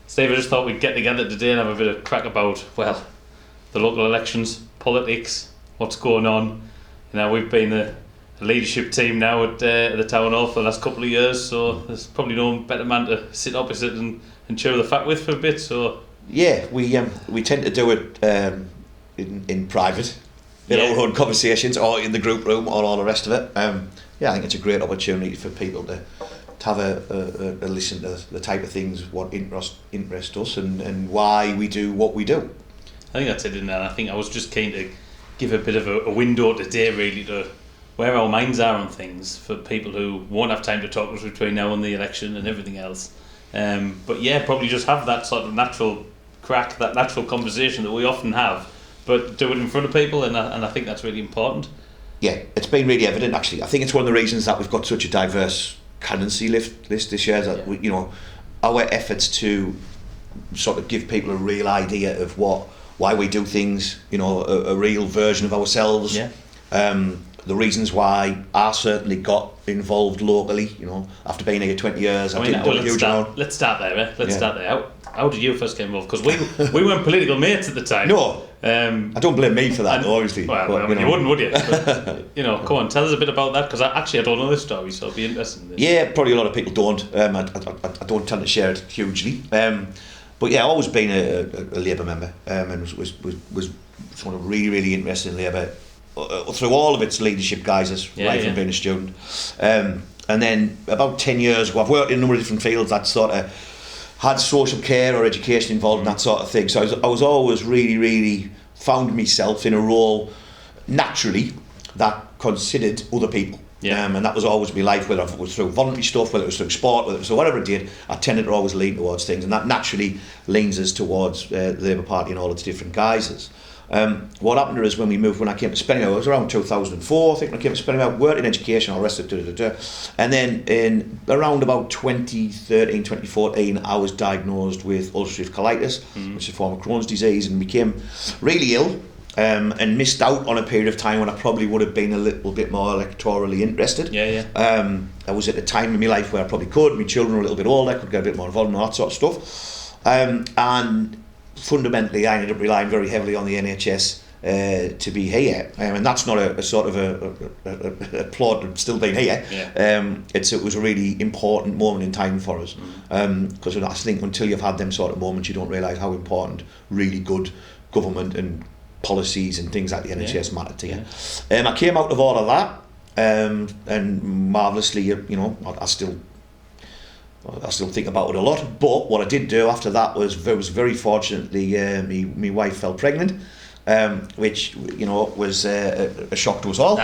Steve, I just thought we'd get together today and have a bit of crack about, well, the local elections, politics, what's going on. You know, we've been the leadership team now at the Town Hall for the last couple of years, so there's probably no better man to sit opposite and chew the fat with for a bit. So yeah, we tend to do it in private, in our own conversations, or in the group room, or all the rest of it. Yeah, I think it's a great opportunity for people to have a listen to the type of things what interest us and why we do what we do. I think that's it, and I think I was just keen to give a bit of a window today, really, to where our minds are on things for people who won't have time to talk to us between now and the election and everything else. But yeah, probably just have that sort of natural crack, that natural conversation that we often have, but do it in front of people, and I think that's really important. Yeah, it's been really evident, actually. I think it's one of the reasons that we've got such a diverse candidacy list this year, that we, our efforts to sort of give people a real idea of why we do things, a real version of ourselves. The reasons why I certainly got involved locally, after being here 20 years. Let's start there. Let's start there. How did you first get involved? Because we weren't political mates at the time. No, I don't blame me for that, obviously. Well, you wouldn't, would you? But, come on, tell us a bit about that, because I don't know this story, so it'll be interesting. Yeah, probably a lot of people don't. I don't tend to share it hugely. But yeah, I've always been a Labour member, and was sort of really, really interested in Labour through all of its leadership guises, from being a student. And then about 10 years ago, I've worked in a number of different fields that sort of had social care or education involved in that sort of thing. So I was always really, really found myself in a role naturally that considered other people. And that was always my life, whether it was through voluntary stuff, whether it was through sport, whether it was whatever it did, I tended to always lean towards things, and that naturally leans us towards the Labour Party in all its different guises. What happened is when I came to Spennymoor, it was around 2004, I think, when I came to Spennymoor, worked in education, all the rest of it, and then in around about 2013, 2014, I was diagnosed with ulcerative colitis, which is a form of Crohn's disease, and became really ill. And missed out on a period of time when I probably would have been a little bit more electorally interested. I was at a time in my life where I probably could. My children were a little bit older, I could get a bit more involved in all that sort of stuff. And fundamentally, I ended up relying very heavily on the NHS to be here. And that's not a sort of a plot of still being here. It was a really important moment in time for us. Because I think until you've had them sort of moments, you don't realise how important really good government and policies and things like the NHS matter to you. I came out of all of that, and marvellously, I still think about it a lot. But what I did do after that was very fortunately, my wife fell pregnant, which was a shock to us all.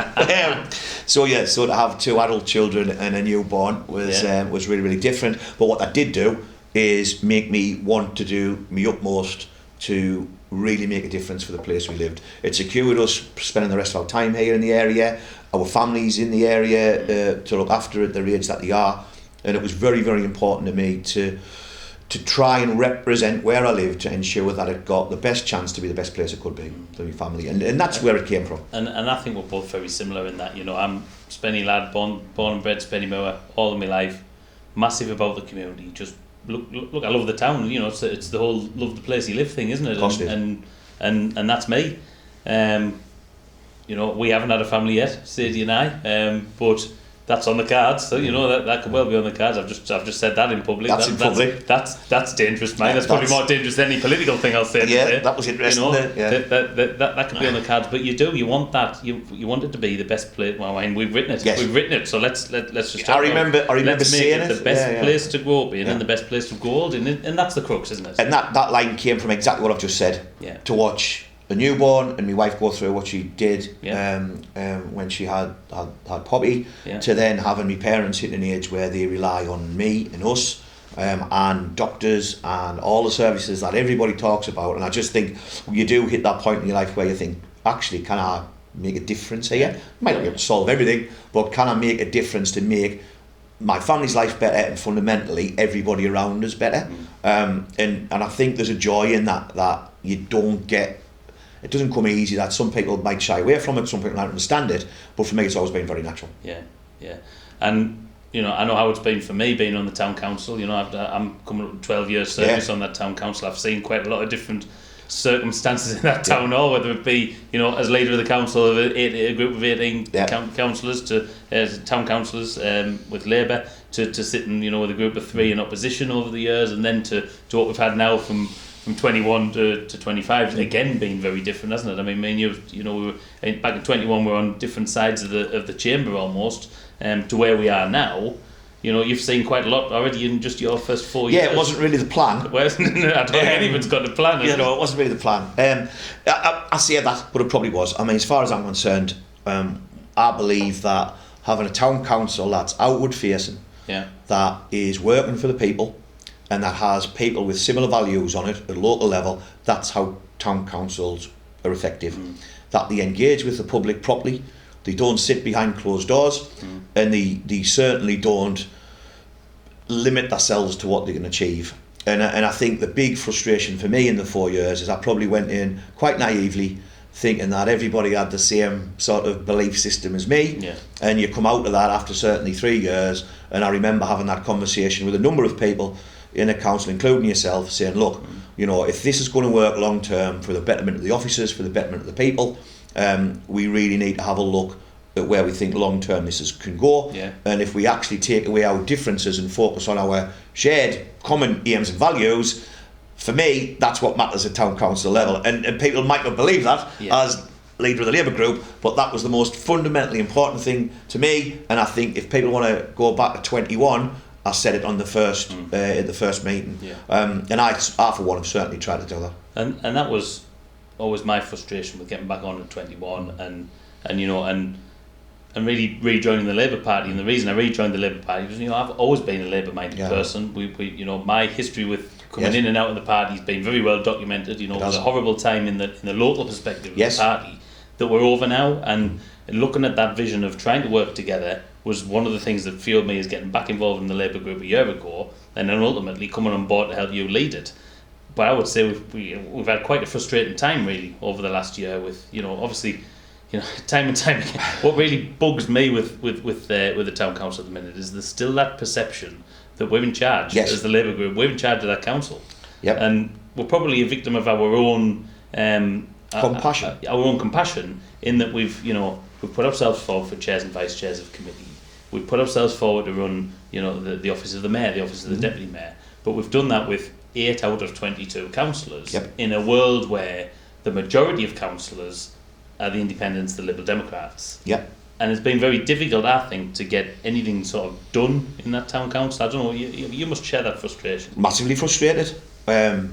So to have two adult children and a newborn was really, really different. But what that did do is make me want to do my utmost to really make a difference for the place we lived. It secured us spending the rest of our time here in the area, our families in the area, to look after it, the age that they are, and it was very, very important to me to try and represent where I live, to ensure that it got the best chance to be the best place it could be for my family, and that's where it came from. And I think we're both very similar in that, I'm Spenny lad, born and bred Spennymoor all of my life, massive about the community, just Look, I love the town. It's the whole love the place you live thing, isn't it? And that's me. We haven't had a family yet, Sadie and I. But that's on the cards. So that could well be on the cards. I've just said that in public. That's dangerous, mate. That's probably more dangerous than any political thing I'll say. Yeah, that was interesting. That could be on the cards. But you want that. You want it to be the best place. Well, I mean, we've written it. Yes. We've written it. So let's just. I remember saying it. The best place to grow up in and the best place to grow old in, and that's the crux, isn't it? And that line came from exactly what I've just said. Yeah. To watch a newborn and my wife go through what she did when she had Poppy, to then having my parents hit an age where they rely on me and us, and doctors and all the services that everybody talks about. And I just think you do hit that point in your life where you think, actually, can I make a difference here? Might not be able to solve everything, but can I make a difference to make my family's life better and fundamentally everybody around us better? And I think there's a joy in that you don't get. It doesn't come easy. That some people might shy away from it, some people don't understand it, but for me it's always been very natural. Yeah. And you know, I know how it's been for me being on the town council. You know, I'm coming up with 12 years service on that town council. I've seen quite a lot of different circumstances in that town hall, whether it be, you know, as leader of the council of a group of 18 councillors to town councillors with Labour to sitting, you know, with a group of 3 in opposition over the years, and then to what we've had now from 21 to 25, again being very different, hasn't it? I mean, you know, we were back in 21, we were on different sides of the chamber almost, to where we are now. You know, you've seen quite a lot already in just your first 4 years. Yeah, it wasn't really the plan. Well, I don't think anyone's got the plan. You know, it wasn't really the plan. I say that, but it probably was. I mean, as far as I'm concerned, I believe that having a town council that's outward facing, that is working for the people, and that has people with similar values on it at local level, that's how town councils are effective. That they engage with the public properly, they don't sit behind closed doors, and they certainly don't limit themselves to what they can achieve. And I think the big frustration for me in the 4 years is I probably went in quite naively thinking that everybody had the same sort of belief system as me, and you come out of that after certainly 3 years, and I remember having that conversation with a number of people in a council, including yourself, saying, look, you know, if this is going to work long term for the betterment of the officers, for the betterment of the people, we really need to have a look at where we think long term this can go. And if we actually take away our differences and focus on our shared common aims and values, for me, that's what matters at town council level. And people might not believe that as leader of the Labour group, but that was the most fundamentally important thing to me. And I think if people want to go back to 21, I said it on the first at the first meeting, and I for one have certainly tried to do that. And that was always my frustration with getting back on at 21, and you know, and really rejoining the Labour Party. And the reason I rejoined the Labour Party was, you know, I've always been a Labour-minded person. We you know, my history with coming in and out of the party has been very well documented. You know, it was a horrible time in the local perspective of the party that we're over now, and looking at that vision of trying to work together was one of the things that fueled me as getting back involved in the Labour group a year ago, and then ultimately coming on board to help you lead it. But I would say we've had quite a frustrating time really over the last year with, you know, obviously, you know, time and time again. What really bugs me with the town council at the minute is there's still that perception that we're in charge as the Labour group. We're in charge of that council, and we're probably a victim of our own compassion. Our own compassion, in that we've put ourselves forward for chairs and vice chairs of committee. We've put ourselves forward to run, you know, the office of the mayor, the office of the deputy mayor. But we've done that with 8 out of 22 councillors in a world where the majority of councillors are the independents, the Liberal Democrats. And it's been very difficult, I think, to get anything sort of done in that town council. I don't know, you must share that frustration. Massively frustrated. I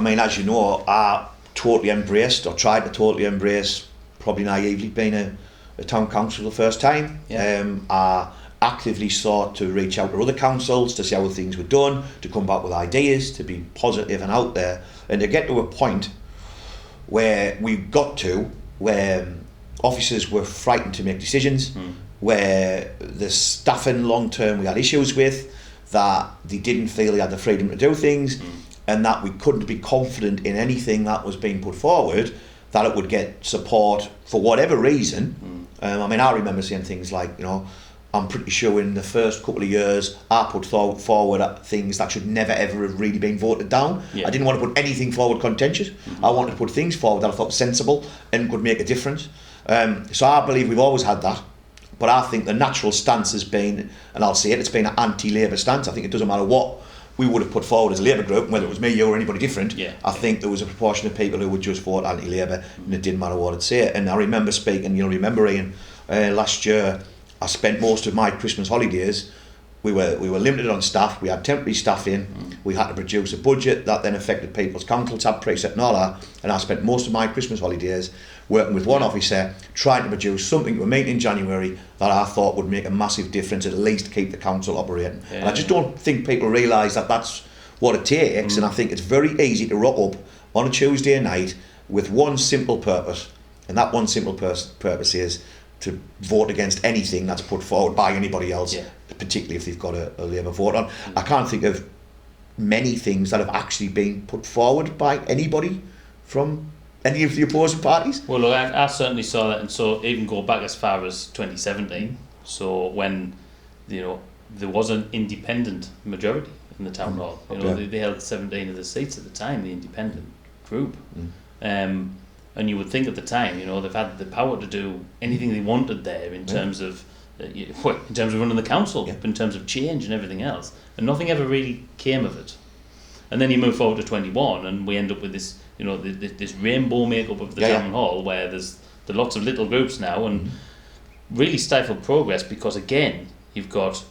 mean, as you know, I totally embraced, or tried to totally embrace, probably naively, being a town council the first time. I actively sought to reach out to other councils to see how things were done, to come back with ideas, to be positive and out there, and to get to a point where we got to where officers were frightened to make decisions, where the staffing long term we had issues with, that they didn't feel they had the freedom to do things, and that we couldn't be confident in anything that was being put forward, that it would get support for whatever reason. I mean, I remember saying things like, you know, I'm pretty sure in the first couple of years I put forward things that should never ever have really been voted down. I didn't want to put anything forward contentious. I wanted to put things forward that I thought were sensible and could make a difference. So I believe we've always had that. But I think the natural stance has been, and I'll say it, it's been an anti-Labour stance. I think it doesn't matter what we would have put forward as a Labour group, whether it was me, you or anybody different. I think there was a proportion of people who would just vote anti-Labour, and it didn't matter what I'd say. And I remember speaking, you know, remember Ian, last year I spent most of my Christmas holidays, we were limited on staff, we had temporary staff in, we had to produce a budget that then affected people's council tab preset and all that, and I spent most of my Christmas holidays working with one officer, trying to produce something to a meeting in January that I thought would make a massive difference, at least keep the council operating. And I just don't think people realise that that's what it takes, and I think it's very easy to rock up on a Tuesday night with one simple purpose, and that one simple purpose is to vote against anything that's put forward by anybody else, particularly if they've got a Labour vote on. I can't think of many things that have actually been put forward by anybody from any of the opposing parties. Well, look, I certainly saw that, and so even go back as far as 2017. So when, you know, there was an independent majority in the town hall. You know, Okay. they held 17 of the seats at the time, the independent group. And you would think at the time, you know, they've had the power to do anything they wanted there in terms of in terms of running the council, in terms of change and everything else, and nothing ever really came of it. And then you move forward to 21, and we end up with this, you know, this rainbow makeup of the town hall, where there's lots of little groups now, and really stifled progress, because again, you've got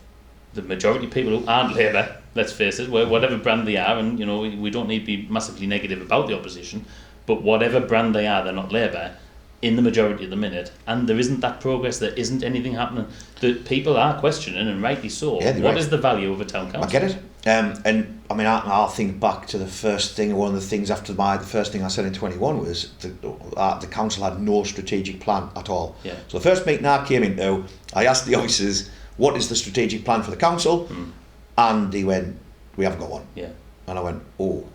the majority of people who aren't Labour, let's face it, whatever brand they are, and you know, we don't need to be massively negative about the opposition, but whatever brand they are, they're not Labour in the majority of the minute, and there isn't that progress, there isn't anything happening. That people are questioning, and rightly so, what is the value of a town council? I get it. And I mean, I'll think back to the first thing, one of the things after the first thing I said in 21 was the council had no strategic plan at all. Yeah. So the first meeting I came into, I asked the officers, what is the strategic plan for the council? And they went, we haven't got one. Yeah. And I went, oh.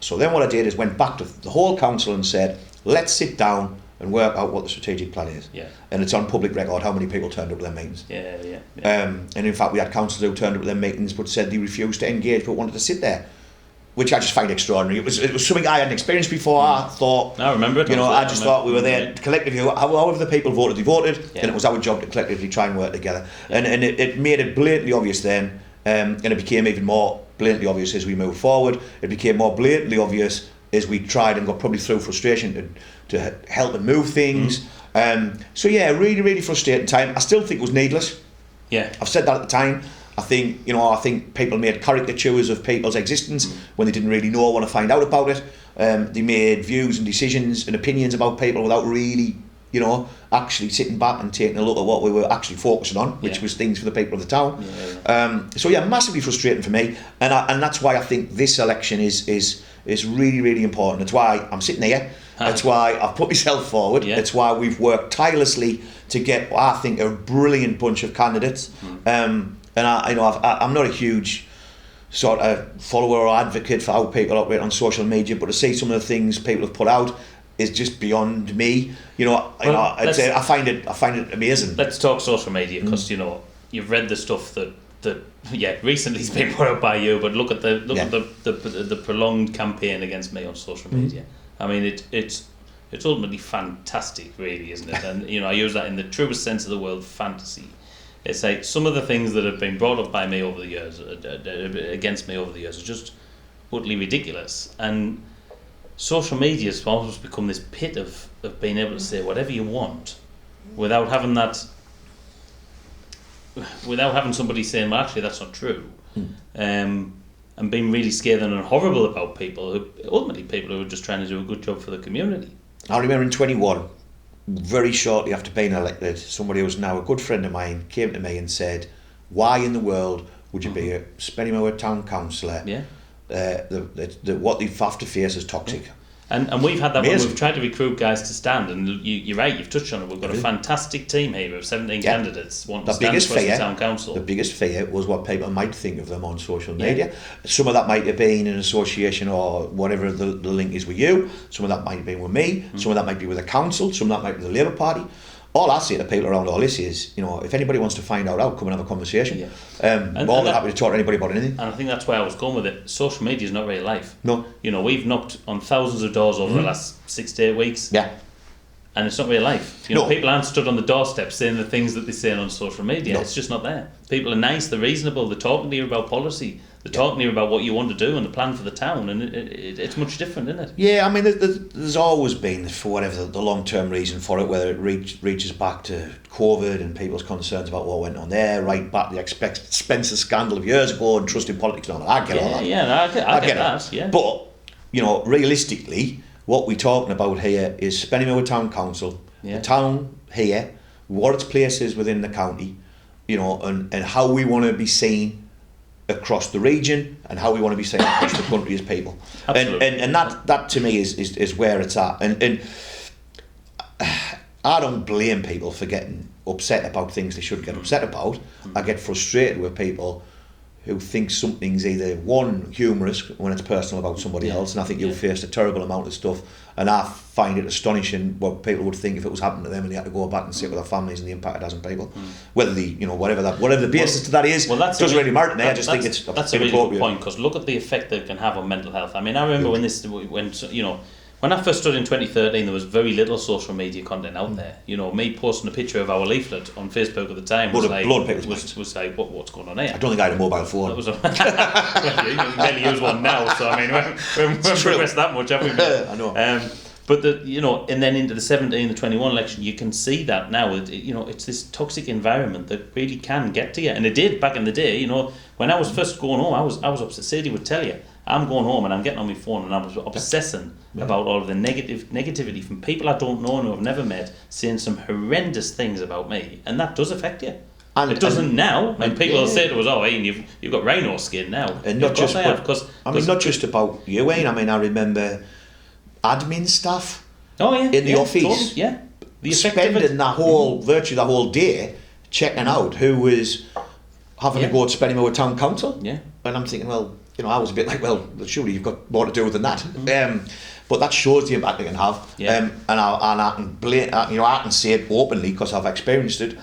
So then what I did is went back to the whole council and said, let's sit down and work out what the strategic plan is. Yeah. And it's on public record how many people turned up to their meetings. Yeah. And in fact, we had councillors who turned up to their meetings but said they refused to engage but wanted to sit there, which I just find extraordinary. It was something I hadn't experienced before. I thought, I remember it. You know, I just thought we were there collectively. However the people voted, they voted. Then it was our job to collectively try and work together. And it made it blatantly obvious then, and it became even more blatantly obvious as we moved forward. It became more blatantly obvious as we tried and got probably through frustration to help and move things. So yeah, really, really frustrating time. I still think it was needless. Yeah. I've said that at the time. I think people made caricatures of people's existence when they didn't really know or want to find out about it. They made views and decisions and opinions about people without really, you know, actually sitting back and taking a look at what we were actually focusing on, which was things for the people of the town. So yeah, massively frustrating for me, and that's why I think this election is really, really important. It's why I'm sitting here. That's why I've put myself forward. It's why we've worked tirelessly to get, I think, a brilliant bunch of candidates. And I'm not a huge sort of follower or advocate for how people operate on social media, but to see some of the things people have put out is just beyond me. I find it amazing. Let's talk social media, because you know, you've read the stuff that recently has been put out by you, but look at the prolonged campaign against me on social media. I mean, it's ultimately fantastic, really, isn't it? And you know, I use that in the truest sense of the word, fantasy. It's like some of the things that have been brought up by me over the years, against me over the years, are just utterly ridiculous. And social media has almost become this pit of being able to say whatever you want without having somebody saying, well, actually, that's not true. And being really scathing and horrible about people who are just trying to do a good job for the community. I remember in 21, very shortly after being elected, somebody who's now a good friend of mine came to me and said, why in the world would you be a Spennymoor town councillor? What they have to face is toxic. And we've had that when we've tried to recruit guys to stand, and you're right, you've touched on it. We've got a fantastic team here of 17 candidates wanting to stand for the town council. The biggest fear was what people might think of them on social media. Some of that might have been an association or whatever the link is with you. Some of that might have been with me. Some of that might be with the council. Some of that might be with the Labour Party. All I say to people around all this is, you know, if anybody wants to find out, come and have a conversation. I'm more than happy to talk to anybody about anything. And I think that's where I was going with it. Social media is not real life. No. You know, we've knocked on thousands of doors over the last 6 to 8 weeks. Yeah. And it's not real life. You know, people aren't stood on the doorstep saying the things that they're saying on social media. No. It's just not there. People are nice, they're reasonable, they're talking to you about policy, they're talking to you about what you want to do and the plan for the town, and it's much different, isn't it? Yeah, I mean, there's always been, for whatever the long-term reason for it, whether it reaches back to COVID and people's concerns about what went on there, right back to the Spencer scandal of years ago and trust in politics and all that. I get all that. Yeah, I get that, yeah. But, you know, realistically, what we're talking about here is Spennymoor Town Council, the town here, what its place is within the county, you know, and how we want to be seen across the region and how we want to be seen across the country as people. And that to me is where it's at. And I don't blame people for getting upset about things they should get upset about. I get frustrated with people who thinks something's either one humorous when it's personal about somebody else, and I think you've faced a terrible amount of stuff, and I find it astonishing what people would think if it was happening to them and they had to go back and sit with their families and the impact it has on people. Whether the whatever the basis to that is, doesn't really matter to me. I just think that's a really good point, because look at the effect that it can have on mental health. I mean, I remember when I first started in 2013, there was very little social media content out there. Me posting a picture of our leaflet on Facebook at the time was like, what's going on here? I don't think I had a mobile phone. That was well, you barely use one now, so I mean, we've progressed that much, haven't we? I know. But and then into the 17, the 21 election, you can see that now. It's this toxic environment that really can get to you, and it did back in the day. When I was first going home, I was upset. Sadie would tell you, I'm going home and I'm getting on my phone and I was obsessing about all of the negativity from people I don't know and who I've never met, saying some horrendous things about me, and that does affect you. And it doesn't now. And people will say to us, "Oh, Ian, you've got rhino skin now." And not just about you, Ian. I mean, I remember admin staff. In the office. Totally, the spending that whole virtually that whole day checking out who was having to go to Spennymoor Town Council. Yeah. And I'm thinking, well, I was a bit like, well, surely you've got more to do than that. But that shows the impact it can have. And I can blame, I can say it openly because I've experienced it.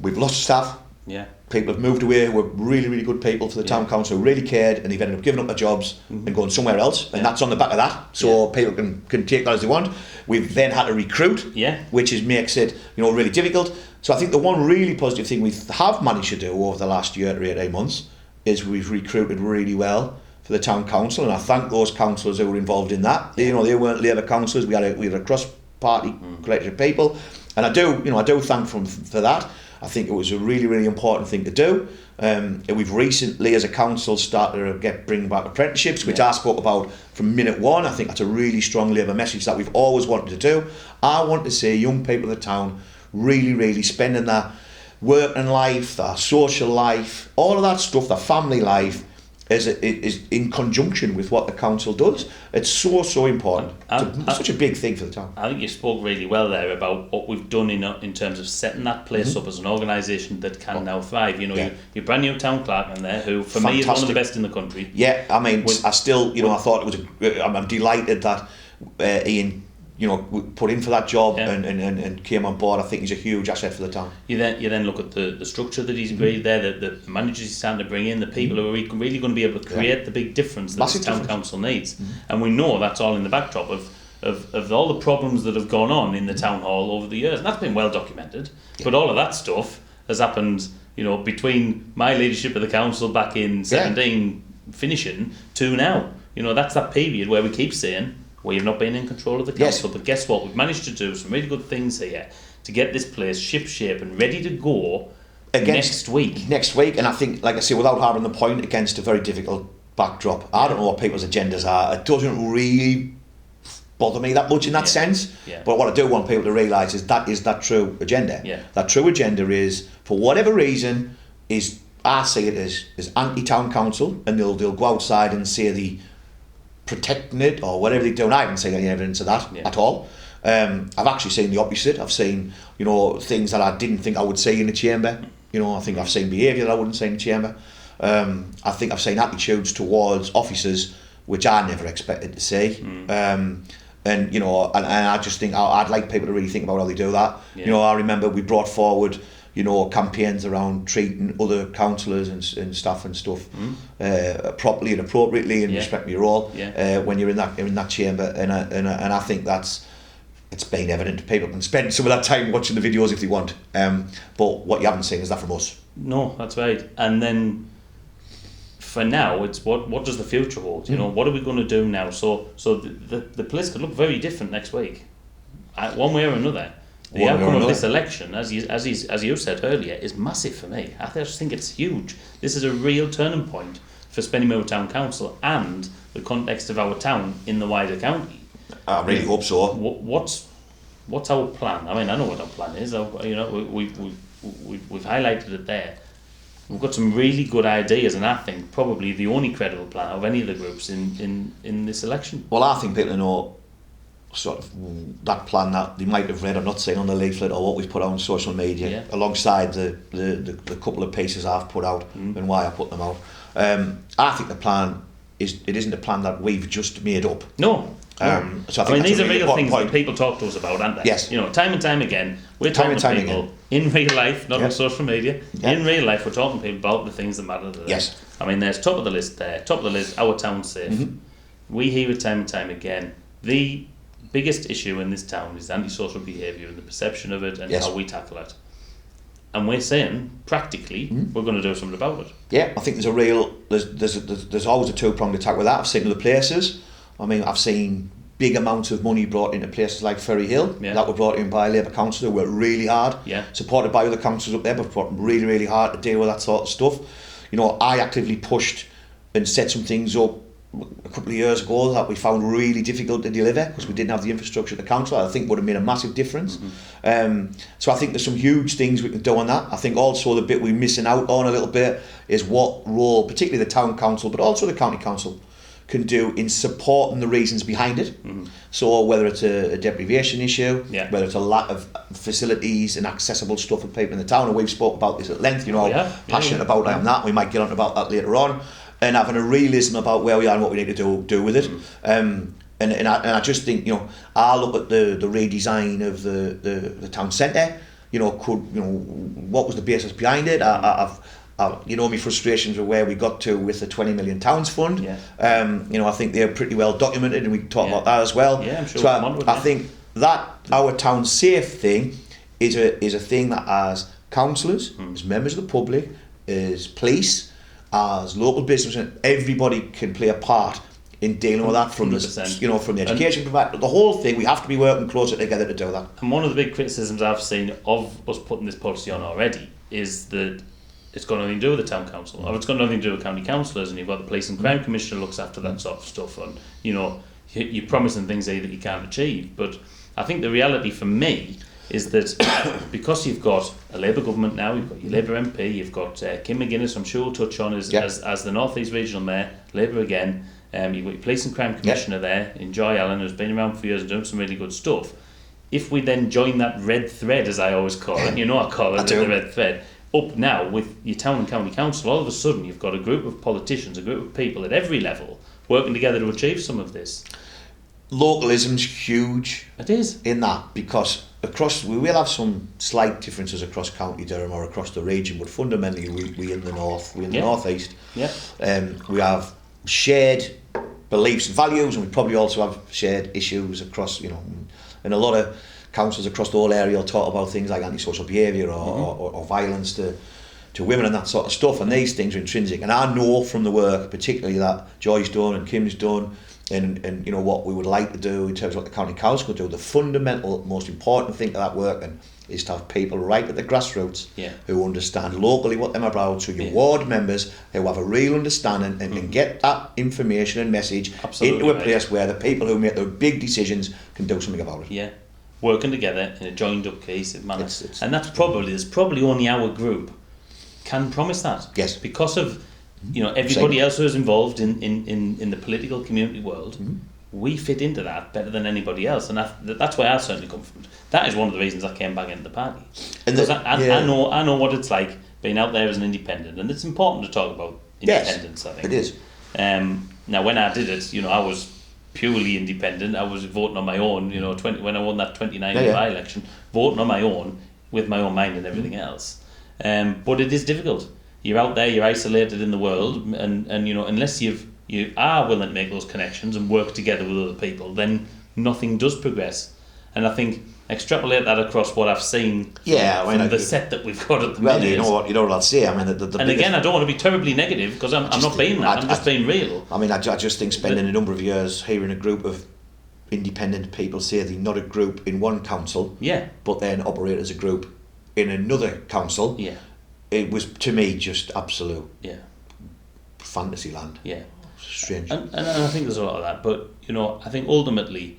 We've lost staff. Yeah. People have moved away who were really, really good people for the town council who really cared, and they've ended up giving up their jobs and going somewhere else, and that's on the back of that. So people can take that as they want. We've then had to recruit, which makes it really difficult. So I think the one really positive thing we have managed to do over the last year to 18 months is we've recruited really well for the town council, and I thank those councillors who were involved in that. They weren't Labour councillors. We had a cross-party collection of people, and I do thank them for that. I think it was a really, really important thing to do. We've recently, as a council, started to bring back apprenticeships, which I spoke about from minute one. I think that's a really strong Labour message that we've always wanted to do. I want to see young people in the town really, really spending their working life, their social life, all of that stuff, their family life, is in conjunction with what the council does. It's so important. It's such a big thing for the town. I think you spoke really well there about what we've done in terms of setting that place up as an organisation that can now thrive. Your brand new town clerk in there, who for me is one of the best in the country. Yeah, I mean, I still, I thought it was. I'm delighted that Ian, put in for that job and came on board. I think he's a huge asset for the town. You then look at the structure that he's created there, the managers he's starting to bring in, the people who are really going to be able to create the big difference that the town council needs. And we know that's all in the backdrop of all the problems that have gone on in the town hall over the years, and that's been well documented. But all of that stuff has happened, between my leadership of the council back in 17 finishing to now. That's that period where we keep saying, we have not been in control of the council, but guess what? We've managed to do some really good things here to get this place ship-shape and ready to go next week. Next week, and I think, like I say, without having the point, against a very difficult backdrop. I don't know what people's agendas are. It doesn't really bother me that much in that sense. Yeah. But what I do want people to realise is that true agenda. Yeah. That true agenda is, for whatever reason, I see it as anti-town council, and they'll go outside and say the protecting it or whatever they do. And I haven't seen any evidence of that at all. I've actually seen the opposite. I've seen things that I didn't think I would see in the chamber. I think I've seen behaviour that I wouldn't see in the chamber. I think I've seen attitudes towards officers which I never expected to see. And I just think I'd like people to really think about how they do that. I remember we brought forward campaigns around treating other councillors and staff and stuff properly and appropriately and respecting your role when you're in that chamber, and I think it's been evident. People can spend some of that time watching the videos if they want, but what you haven't seen is that from us. No, that's right. And then for now, it's what does the future hold? What are we going to do now? So the place could look very different next week, one way or another. The outcome of this election, as you said earlier, is massive for me. I just think it's huge. This is a real turning point for Spennymoor Town Council and the context of our town in the wider county. I really hope so. What's our plan? I mean, I know what our plan is. We've highlighted it there. We've got some really good ideas, and I think probably the only credible plan of any of the groups in this election. Well, I think people know sort of that plan that they might have read or not seen on the leaflet or what we've put out on social media, alongside the couple of pieces I've put out and why I put them out. I think the plan isn't a plan that we've just made up. No. So I mean, these are really real things point. that people talk to us about, aren't they? Yes. Time and time again, we're talking to people in real life, not on social media. In real life, we're talking to people about the things that matter to them. Yes. I mean, there's top of the list there. Top of the list, our town's safe. We hear it time and time again. The biggest issue in this town is antisocial behaviour and the perception of it and how we tackle it. And we're saying, practically, we're going to do something about it. Yeah, I think there's always a two-pronged attack with that. I've seen other places. I mean, I've seen big amounts of money brought into places like Ferry Hill that were brought in by a Labour council who worked really hard, supported by other councils up there, but worked really, really hard to deal with that sort of stuff. I actively pushed and set some things up a couple of years ago that we found really difficult to deliver because we didn't have the infrastructure at the council. I think would have made a massive difference. So I think there's some huge things we can do on that. I think also the bit we're missing out on a little bit is what role, particularly the town council, but also the county council, can do in supporting the reasons behind it. So whether it's a deprivation issue, whether it's a lack of facilities and accessible stuff for people in the town, and we've spoke about this at length, passionate about that. We might get on about that later on, and having a realism about where we are and what we need to do with it. And I just think, I look at the redesign of the town centre, what was the basis behind it? My frustrations with where we got to with the 20 million towns fund. I think they're pretty well documented, and we can talk about that as well. I'm sure. So I think that our town safe thing is a thing that as councillors, as members of the public, as police, as local business, and everybody can play a part in dealing with that from the education provider, the whole thing. We have to be working closer together to do that. And one of the big criticisms I've seen of us putting this policy on already is that it's got nothing to do with the town council, or it's got nothing to do with county councillors, and you've got the police and crime commissioner looks after that sort of stuff, and you're promising things there that you can't achieve. But I think the reality for me is that because you've got a Labour government now, you've got your Labour MP, you've got Kim McGuinness, I'm sure we'll touch on as the North East Regional Mayor, Labour again, you've got your Police and Crime Commissioner there, in Joy Allen, who's been around for years and doing some really good stuff. If we then join that red thread, as I always call it, I call it the red thread, up now with your town and county council, all of a sudden you've got a group of politicians, a group of people at every level working together to achieve some of this. Localism's huge. It is. In that, because we will have some slight differences across County Durham or across the region, but fundamentally we in the north, we in the northeast. We have shared beliefs and values, and we probably also have shared issues across, and a lot of councils across the whole area will talk about things like antisocial behaviour or violence to women and that sort of stuff, and these things are intrinsic. And I know from the work, particularly that Joy's done and Kim's done, and what we would like to do in terms of what the county council could do, the fundamental, most important thing to that working is to have people right at the grassroots who understand locally what they're about, so your ward members who have a real understanding and get that information and message into a place where the people who make the big decisions can do something about it. Working together in a joined up cohesive manner. And there's probably only our group can promise that. Yes. Because of everybody else who is involved in the political community world, we fit into that better than anybody else, and that's where I certainly come from. That is one of the reasons I came back into the party. Because I know what it's like being out there as an independent, and it's important to talk about independence. I think it is. Now, when I did it, I was purely independent. I was voting on my own. When I won that 29 by-election, voting on my own with my own mind and everything else. But it is difficult. You're out there, you're isolated in the world, and unless you are willing to make those connections and work together with other people, then nothing does progress. And I think extrapolate that across what I've seen from the set that we've got at the minute. You know what I'd say. I mean, and again, I don't want to be terribly negative because I'm not being that. I'm just being real. I mean, I just think spending a number of years hearing a group of independent people say they're not a group in one council, but then operate as a group in another council. It was, to me, just absolute fantasy land. Strange. And I think there's a lot of that. But, I think ultimately,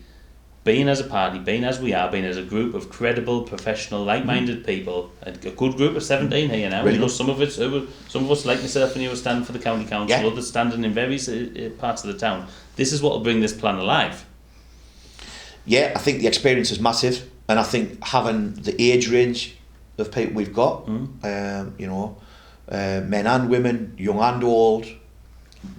being as a party, being as we are, being as a group of credible, professional, like-minded people, a good group of 17 here now. Really some of us, like myself and you, are standing for the county council, others standing in various parts of the town. This is what will bring this plan alive. I think the experience is massive, and I think having the age range of people we've got, men and women, young and old,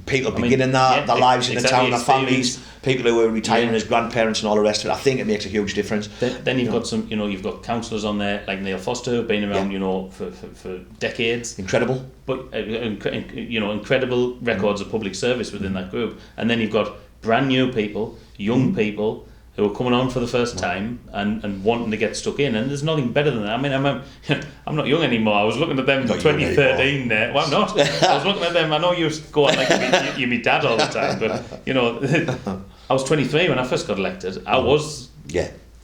people beginning their lives in the town, their families, experience. people who are retiring as grandparents and all the rest of it. I think it makes a huge difference. Then you've got some, you've got councillors on there like Neil Foster who've been around, for decades. Incredible. But incredible records of public service within that group. And then you've got brand new people, young people who are coming on for the first time and wanting to get stuck in, and there's nothing better than that. I mean, I'm not young anymore. I was looking at them in 2013 there. Well, I'm not. I was looking at them. I know you go on like you're my dad all the time, but I was 23 when I first got elected. I was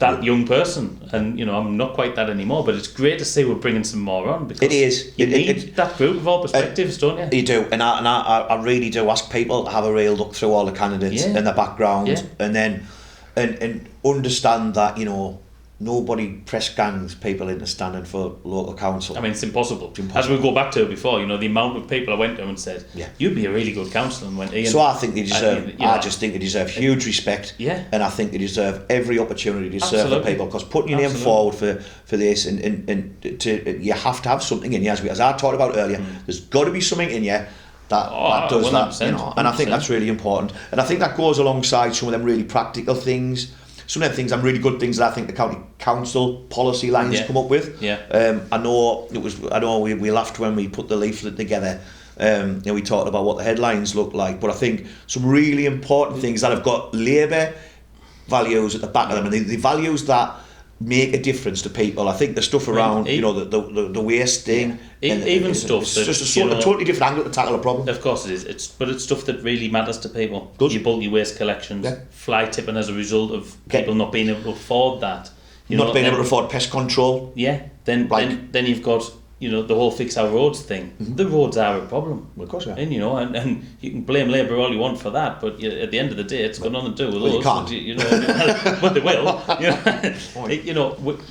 that young person, and I'm not quite that anymore. But it's great to see we're bringing some more on, because it is. You need that group of all perspectives, don't you? You do, and I really do ask people to have a real look through all the candidates and their background, and then. And understand that nobody press gangs people into standing for local council. I mean, it's impossible. As we go back to before, the amount of people I went to and said, "You'd be a really good councillor," and went, "Ian." So I think they deserve. I just think they deserve huge respect. Yeah. And I think they deserve every opportunity to serve the people, because putting your name forward for this and you have to have something in you, as I talked about earlier. There's got to be something in you. That does 100%, that, and I think that's really important. And I think that goes alongside some of them really practical things. Some of them things, really good things that I think the county council policy lines come up with. I know we laughed when we put the leaflet together. We talked about what the headlines look like, but I think some really important things that have got Labour values at the back of them, and the values that make a difference to people. I think the stuff around, the waste thing, even stuff it's just a totally different angle to tackle a problem. Of course it is. But it's stuff that really matters to people. Your bulky waste collections, fly tipping as a result of people not being able to afford that. Not being able to afford pest control. Yeah. Then you've got the whole fix our roads thing. The roads are a problem. Well, of course, yeah. And and you can blame Labour all you want for that, but at the end of the day, it's got nothing to do with us. You can't. But they will.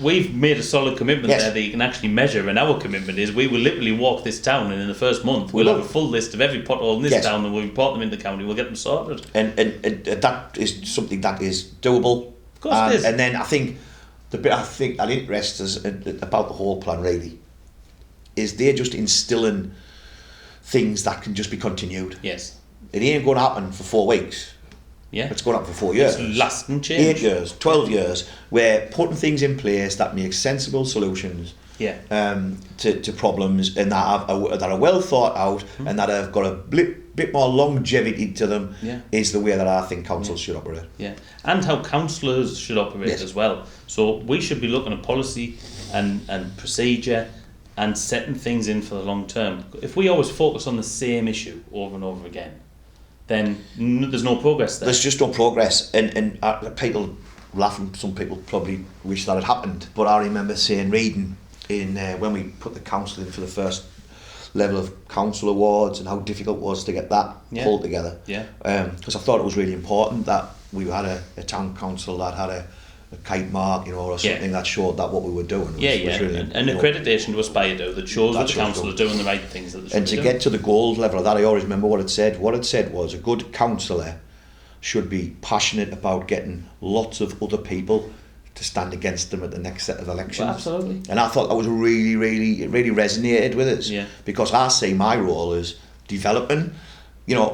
We've made a solid commitment there that you can actually measure, and our commitment is we will literally walk this town, and in the first month we'll have a full list of every pothole in this town, and we'll report them into the county. We'll get them sorted. And that is something that is doable. Of course, it is. And then I think the bit that interests us about the whole plan really is they're just instilling things that can just be continued. Yes. It ain't going to happen for 4 weeks. Yeah. It's going to happen for 4 years. It's lasting change. 8 years, 12 years, where putting things in place that make sensible solutions to problems, and that are well thought out and that have got a bit more longevity to them is the way that I think councils should operate. Yeah, and how councillors should operate as well. So we should be looking at policy and procedure and setting things in for the long term. If we always focus on the same issue over and over again, then there's no progress there. There's just no progress, and people laughing. Some people probably wish that had happened, but I remember reading in when we put the council in for the first level of council awards and how difficult it was to get that pulled together. Yeah. Because I thought it was really important that we had a town council that had a kite mark, or something that showed that what we were doing. Was really, and accreditation to aspire to that shows that the council are doing the right things that they should and to be get to the gold level of that, I always remember what it said. What it said was a good councillor should be passionate about getting lots of other people to stand against them at the next set of elections. Well, absolutely. And I thought that was really, really, it really resonated with us. Yeah. Because I see my role as developing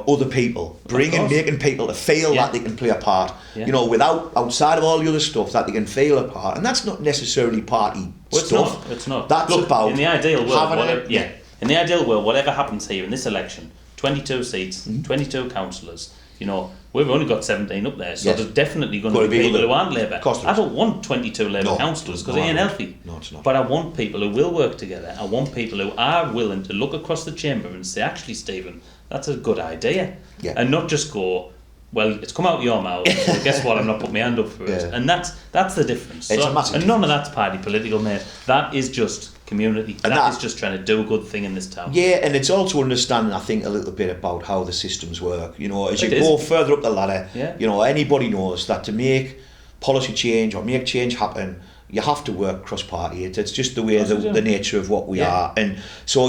other people, making people to feel that they can play a part, outside of all the other stuff, that they can feel a part. And that's not necessarily party stuff. It's not. That's about in the ideal world, in the ideal world, whatever happens here in this election, 22 seats, 22 councillors, we've only got 17 up there, so there's definitely going to be people who aren't Labour. I don't want 22 Labour councillors because they ain't healthy. No, it's not. But I want people who will work together. I want people who are willing to look across the chamber and say, actually, Stephen, that's a good idea. Yeah. And not just go, well, it's come out of your mouth, so guess what, I'm not putting my hand up for it. And that's the difference. It's a massive and none of that's party political, mate. That is just community. And that is just trying to do a good thing in this town. Yeah, and it's also understanding, I think, a little bit about how the systems work. As you go further up the ladder, anybody knows that to make policy change or make change happen, you have to work cross-party. It's just the way, the nature of what we are. And so,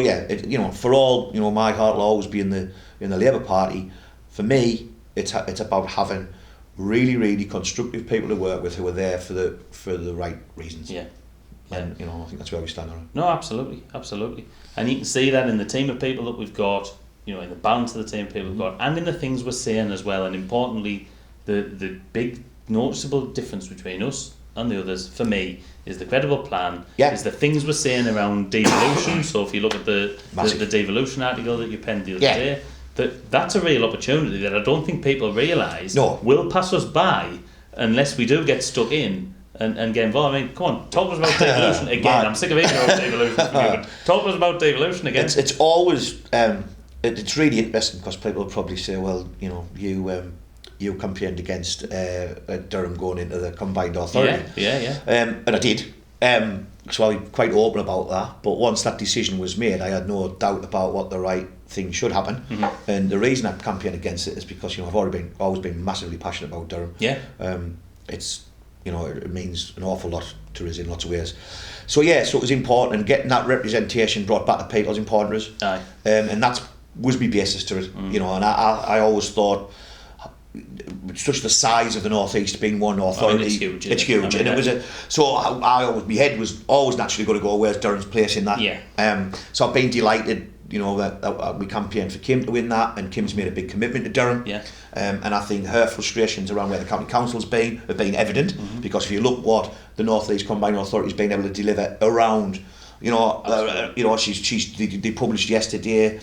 for all, my heart will always be in the Labour Party. For me, it's about having really, really constructive people to work with who are there for the right reasons. Yeah. And I think that's where we stand on it. No, absolutely. And you can see that in the team of people that we've got. in the balance of the team people we've got, and in the things we're saying as well, and importantly, the big noticeable difference between us and the others, for me, is the credible plan, is the things we're saying around devolution. So if you look at the devolution article that you penned the other day, that's a real opportunity that I don't think people realise will pass us by unless we do get stuck in and get involved. I mean, come on, talk to us about devolution again. I'm sick of hearing about devolution from you, but talk to us about devolution again. It's always it's really interesting because people will probably say, well, you campaigned against Durham going into the combined authority. And I did. So I'm quite open about that. But once that decision was made, I had no doubt about what the right thing should happen. And the reason I campaigned against it is because I've always been massively passionate about Durham. It's it means an awful lot to us in lots of ways. So it was important, and getting that representation brought back to people is important to us. And that was my basis to it. And I always thought, such the size of the North East being one authority, it's huge. And it was my head was always naturally going to go, where's Durham's place in that? So I've been delighted, that we campaigned for Kim to win that, and Kim's made a big commitment to Durham. And I think her frustrations around where the county council's been have been evident, because if you look what the North East Combined Authority's been able to deliver around, they published yesterday,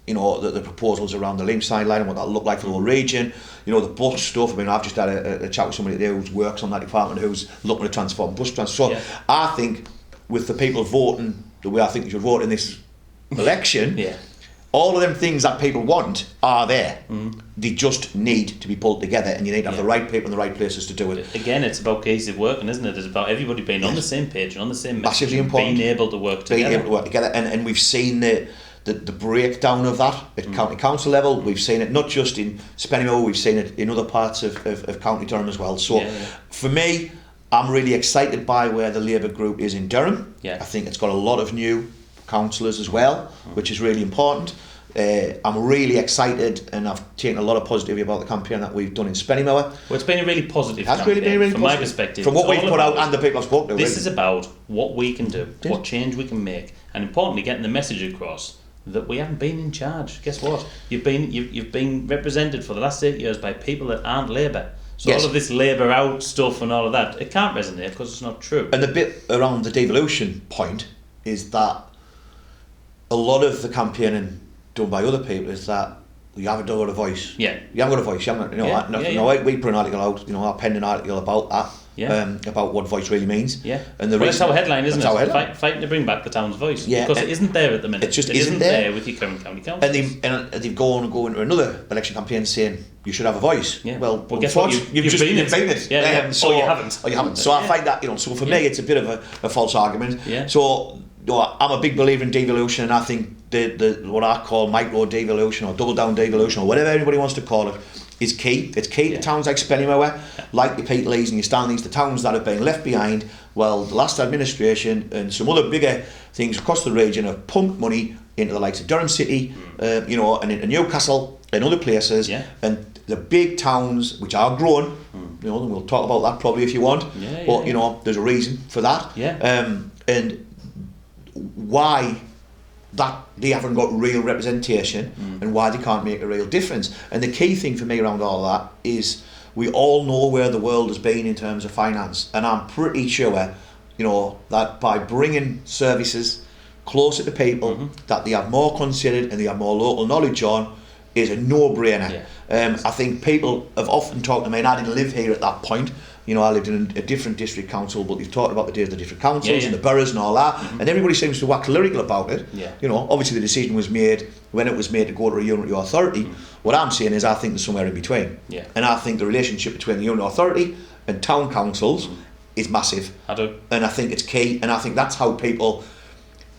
the proposals around the Linkside line and what that looked like for the whole region. The bus stuff. I mean, I've just had a chat with somebody there who works on that department who's looking to transform bus transport. So I think with the people voting the way I think you should vote in this election, all of them things that people want are there. They just need to be pulled together, and you need to have the right people in the right places to do it. Again, it's about cohesive working, isn't it? It's about everybody being on the same page and on the same message. Massively important. Being able to work together. And we've seen the breakdown of that at county council level. We've seen it not just in Spennymoor, we've seen it in other parts of County Durham as well. So for me, I'm really excited by where the Labour group is in Durham. I think it's got a lot of new councillors as well, which is really important. I'm really excited, and I've taken a lot of positivity about the campaign that we've done in Spennymoor. Well, it's been a really positive campaign, really been from my perspective. From what we've put out and the people I've spoken to. This is about what we can do, what change we can make, and importantly, getting the message across that we haven't been in charge. Guess what? You've been represented for the last 8 years by people that aren't Labour. So all of this Labour out stuff and all of that, it can't resonate because it's not true. And the bit around the devolution point is that a lot of the campaigning done by other people is that you haven't got a voice. You haven't got a voice. You haven't, we put an article out. I penned an article about that. About what voice really means. And that's our headline, isn't it? Fighting to bring back the town's voice. Because it isn't there at the minute. It just isn't there with your current county council. And they've gone into another election campaign saying you should have a voice. Well, guess what? You've been it. Or you haven't. Or you haven't. So I find that, so for me it's a bit of a false argument. So I'm a big believer in devolution, and I think the what I call micro devolution or double down devolution or whatever anybody wants to call it is key. It's key to towns like Spennymoor, like your Peterlees and your Stanleys, the towns that have been left behind. Well, the last administration and some other bigger things across the region have pumped money into the likes of Durham City, and into Newcastle and other places. And the big towns, which are growing, and we'll talk about that probably if you want, but there's a reason for that. And why that they haven't got real representation and why they can't make a real difference. And the key thing for me around all that is we all know where the world has been in terms of finance, and I'm pretty sure that by bringing services closer to people that they have more considered and they have more local knowledge on is a no-brainer. I think people have often talked to me, and I didn't live here at that point. I lived in a different district council, but they've talked about the days of the different councils and the boroughs and all that, and everybody seems to wax lyrical about it. Obviously the decision was made when it was made to go to a unitary authority. What I'm saying is I think there's somewhere in between. And I think the relationship between the unitary authority and town councils is massive. I do. And I think it's key, and I think that's how people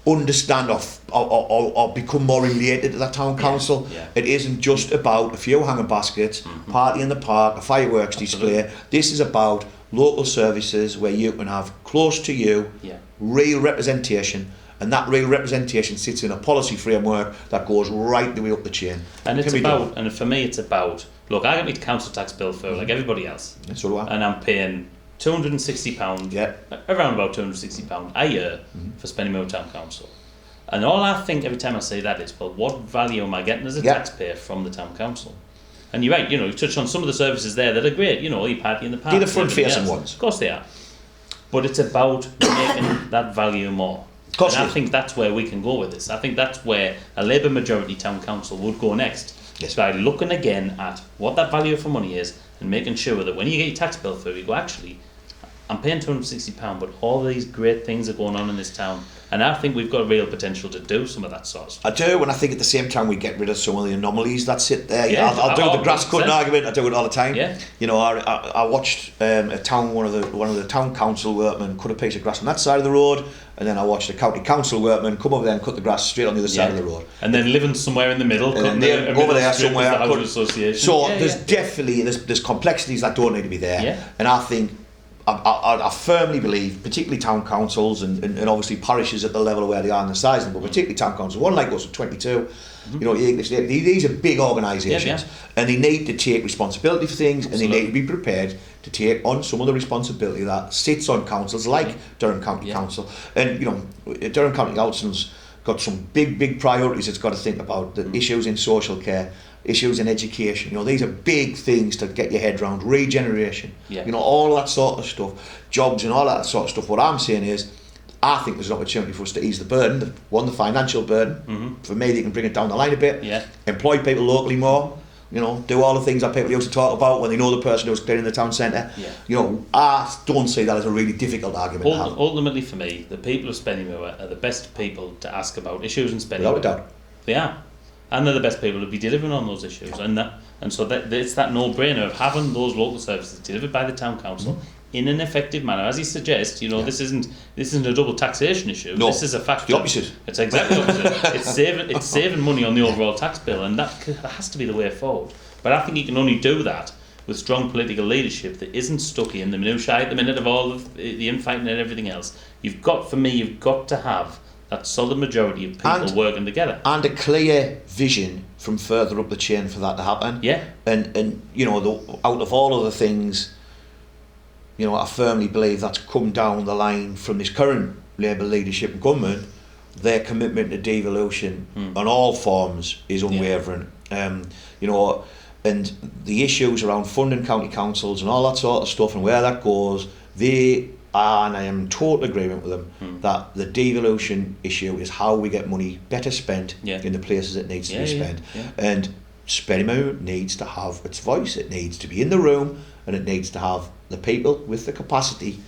understand or become more related to that town council. It isn't just about a few hanger baskets, party in the park, a fireworks display. This is about local services where you can have close to you real representation, and that real representation sits in a policy framework that goes right the way up the chain. And it's about, and for me it's about, look, I get my council tax bill for like everybody else. So do I. And I'm paying £260, around about £260 a year for Spennymoor Town Council. And all I think every time I say that is, well, what value am I getting as a taxpayer from the town council? And you're right, you touched on some of the services there that are great, your party in the park. They're the front-facing ones. Of course they are. But it's about making that value more. And I think that's where we can go with this. I think that's where a Labour majority town council would go next. Yes. By looking again at what that value for money is and making sure that when you get your tax bill through, you go, actually, I'm paying £260, but all these great things are going on in this town. And I think we've got real potential to do some of that sort of stuff. I do, and I think at the same time we get rid of some of the anomalies that sit there. Yeah, I'll do the grass cutting argument. I do it all the time. Yeah. I watched one of the town council workmen cut a piece of grass on that side of the road, and then I watched the county council workman come over there and cut the grass straight on the other side of the road. And then living somewhere in the middle, and then over there somewhere. The association. So there's definitely there's complexities that don't need to be there, and I think. I firmly believe, particularly town councils and obviously parishes at the level of where they are in the size of them, but particularly town councils, one like us at 22, these are big organisations, and they need to take responsibility for things. Absolutely. And they need to be prepared to take on some of the responsibility that sits on councils like Durham County Council. And Durham County Council's got some big priorities it's got to think about, the issues in social care, issues in education. These are big things to get your head around. Regeneration, all that sort of stuff, jobs and all that sort of stuff. What I'm saying is, I think there's an opportunity for us to ease the burden, the financial burden. For me, they can bring it down the line a bit, employ people locally more, do all the things that people used to talk about when they know the person who's clearing the town centre. I don't see that as a really difficult argument to have. Ultimately for me, the people of Spennymoor are the best people to ask about issues in Spennymoor. Without a doubt. They are. And they're the best people to be delivering on those issues, and so it's that no-brainer of having those local services delivered by the town council in an effective manner, as you suggest. This isn't a double taxation issue. No, this is a fact. The opposite. It's exactly the opposite. It's saving money on the overall tax bill, and that has to be the way forward. But I think you can only do that with strong political leadership that isn't stuck in the minutiae at the minute of all of the infighting and everything else. You've got to have that solid majority of people working together. And a clear vision from further up the chain for that to happen. Yeah. And out of all of the things, I firmly believe that's come down the line from this current Labour leadership and government. Their commitment to devolution on all forms is unwavering. And the issues around funding county councils and all that sort of stuff and where that goes, and I am in total agreement with them that the devolution issue is how we get money better spent in the places it needs to be spent. And Spennymoor needs to have its voice. It needs to be in the room, and it needs to have the people with the capacity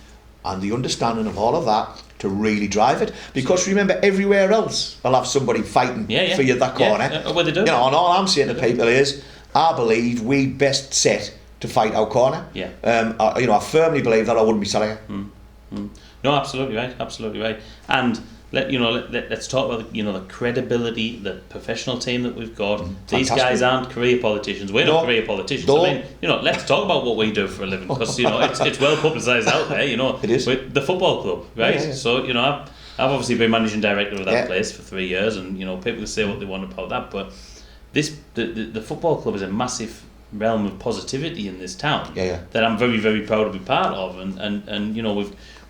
and the understanding of all of that to really drive it. Because remember, everywhere else will have somebody fighting for you that corner. Well, they do. And all I'm saying to people is, I believe we best set to fight our corner. I firmly believe that I wouldn't be selling it. No, absolutely right. And let's talk about the credibility, the professional team that we've got. These guys aren't career politicians. We're not career politicians. No. I mean, let's talk about what we do for a living, because it's well publicised out there. It is. With the football club, right? Yeah. So I've obviously been managing director of that place for 3 years, and people say what they want about that, but the football club is a massive realm of positivity in this town that I'm very, very proud to be part of, and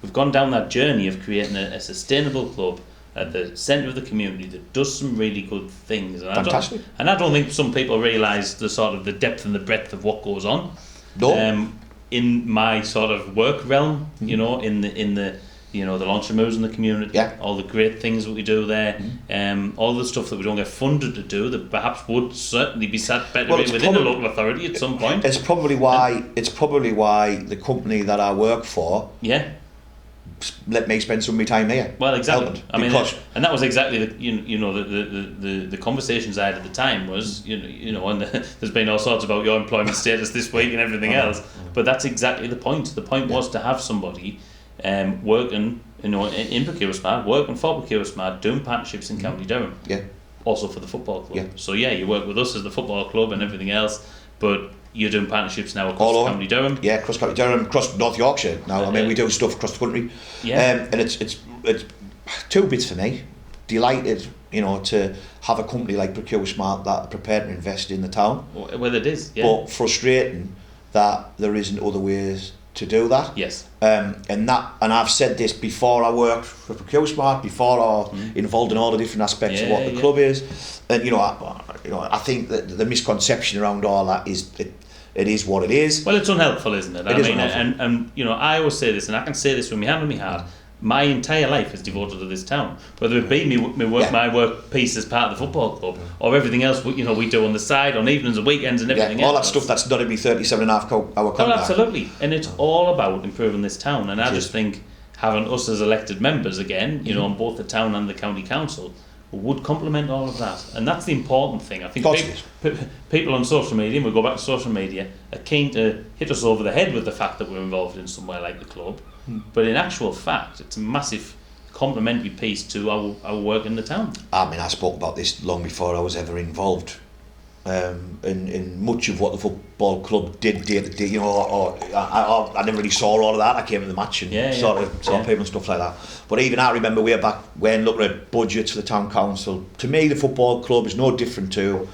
we've gone down that journey of creating a sustainable club at the centre of the community that does some really good things. And Fantastic. I don't think some people realise the depth and the breadth of what goes on. No. In my sort of work realm, in the the launching moves in the community, all the great things that we do there, all the stuff that we don't get funded to do that perhaps would certainly be sat better within a local authority at some point. It's probably why the company that I work for let me spend some of my time here. Well, exactly. Because and that was exactly the conversations I had at the time was and there's been all sorts about your employment status this week and everything else, but that's exactly the point. The point was to have somebody working in Procure Smart, working for Procure Smart, doing partnerships in County Durham. Also for the football club. So you work with us as the football club and everything else, but you're doing partnerships now across County Durham. Across County Durham, across North Yorkshire now. We do stuff across the country. And it's two bits for me. Delighted, to have a company like Procure Smart that are prepared to invest in the town. Well, it is. But frustrating that there isn't other ways to do that. Yes. And I've said this before I worked for ProcureSmart, before I was involved in all the different aspects of what the club is. And I think that the misconception around all that is it is what it is. Well, it's unhelpful, isn't it? It is unhelpful. And I always say this, and I can say this with my hand on my heart. My entire life is devoted to this town, whether it be my work piece as part of the football club or everything else we do on the side, on evenings and weekends and everything all else. that stuff that's not in me 37.5 hour contract. Oh, absolutely. And it's all about improving this town. And I just think having us as elected members again, on both the town and the county council, would complement all of that. And that's the important thing. I think people on social media, and we'll go back to social media, are keen to hit us over the head with the fact that we're involved in somewhere like the club. But in actual fact, it's a massive complementary piece to our work in the town. I mean, I spoke about this long before I was ever involved in much of what the football club did day to day. I never really saw all of that. I came to the match and saw people and stuff like that. But even I remember way back when looking at budgets for the town council. To me, the football club is no different to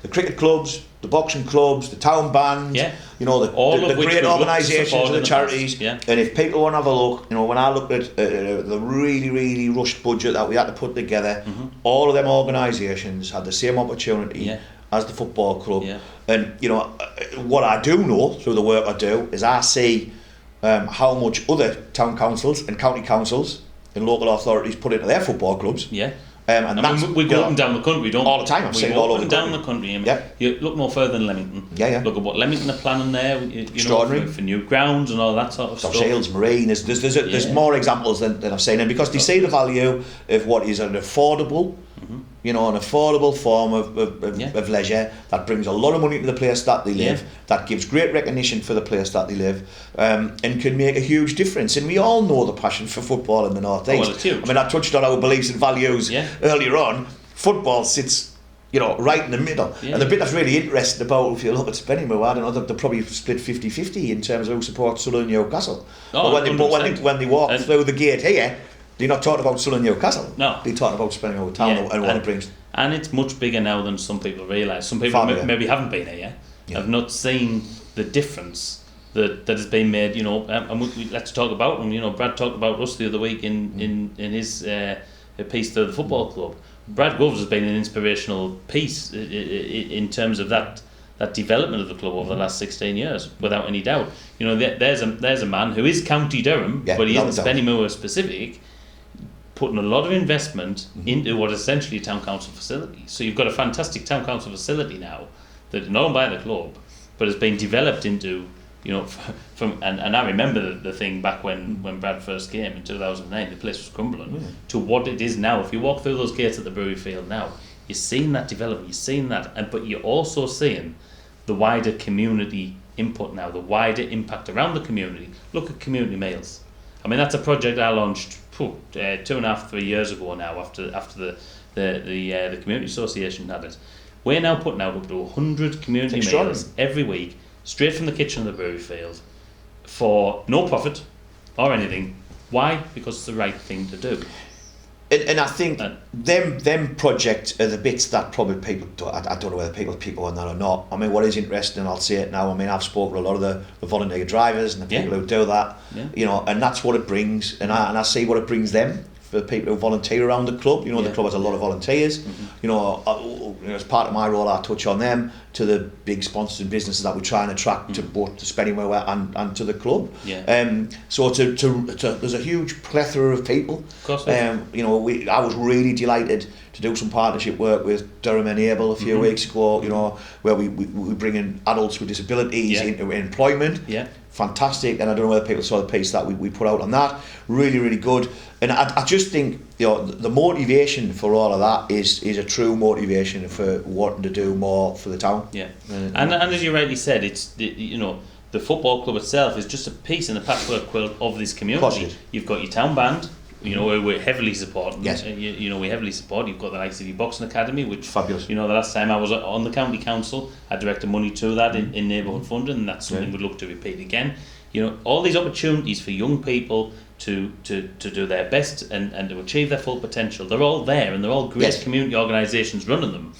the cricket clubs, the boxing clubs, the town band, the great organisations and the charities. And if people want to have a look, when I looked at the really, really rushed budget that we had to put together, all of them organisations had the same opportunity as the football club. And what I do know through the work I do is I see how much other town councils and county councils and local authorities put into their football clubs. And we go up and down the country, don't we? All the time. I'm saying all over the country. Down the country. You look no further than Leamington. Look at what Leamington are planning there. Extraordinary. For new grounds and all that sort of stuff. Sales, Marine. There's more examples than I've seen, and because they see the value of what is an affordable, an affordable form of leisure that brings a lot of money to the place that they live, that gives great recognition for the place that they live, and can make a huge difference. And we all know the passion for football in the North East. Well, it's huge. I mean, I touched on our beliefs and values earlier on. Football sits right in the middle. And the bit that's really interesting about, if you look at Spennymoor, I don't know, they're probably split 50-50 in terms of who supports Sutherland and Newcastle. But when they walk through the gate here, they're not talking about Sutherland and Newcastle. No. They're talking about Spennymoor Town and what it brings. And it's much bigger now than some people realise. Some people maybe haven't been here have not seen the difference that has been made, and let's talk about them. Brad talked about us the other week in his piece to the football club. Brad Groves has been an inspirational piece in terms of that development of the club over the last 16 years, without any doubt. There's a man who is County Durham, but he isn't Spennymoor specific, putting a lot of investment into what is essentially a town council facility. So you've got a fantastic town council facility now that is not owned by the club, but has been developed into, and I remember the thing back when Brad first came in 2009, the place was crumbling, to what it is now. If you walk through those gates at the Brewery Field now, you're seeing that development, you're seeing that, but you're also seeing the wider community input now, the wider impact around the community. Look at community meals. I mean, that's a project I launched 2.5-3 years ago now, after the community association had it. We're now putting out up to 100 community meals every week, straight from the kitchen of the Brewery Field, for no profit or anything. Why? Because it's the right thing to do. And I think them projects are the bits that probably people do. I don't know whether people pick on that or not. I mean, what is interesting, and I'll say it now, I mean, I've spoken to a lot of the volunteer drivers and the people who do that, and that's what it brings, and I see what it brings them, for the people who volunteer around the club. The club has a lot of volunteers. As part of my role, I touch on them, to the big sponsors and businesses that we try and attract to both to Spennymoor and to the club. So there's a huge plethora of people. Of course. I was really delighted to do some partnership work with Durham Enable a few weeks ago. Where we bring in adults with disabilities into employment. Fantastic. And I don't know whether people saw the piece that we put out on that. Really, really good. And I just think the motivation for all of that is a true motivation for wanting to do more for the town. And as you rightly said, it's the football club itself is just a piece in the patchwork quilt of this community. You've got your town band, we're heavily supporting. We heavily support. You've got the likes of your boxing academy, which fabulous. The last time I was on the county council, I directed money to that in neighbourhood funding, and that's something we'd look to repeat again. All these opportunities for young people to do their best and to achieve their full potential, they're all there, and they're all great community organisations running them.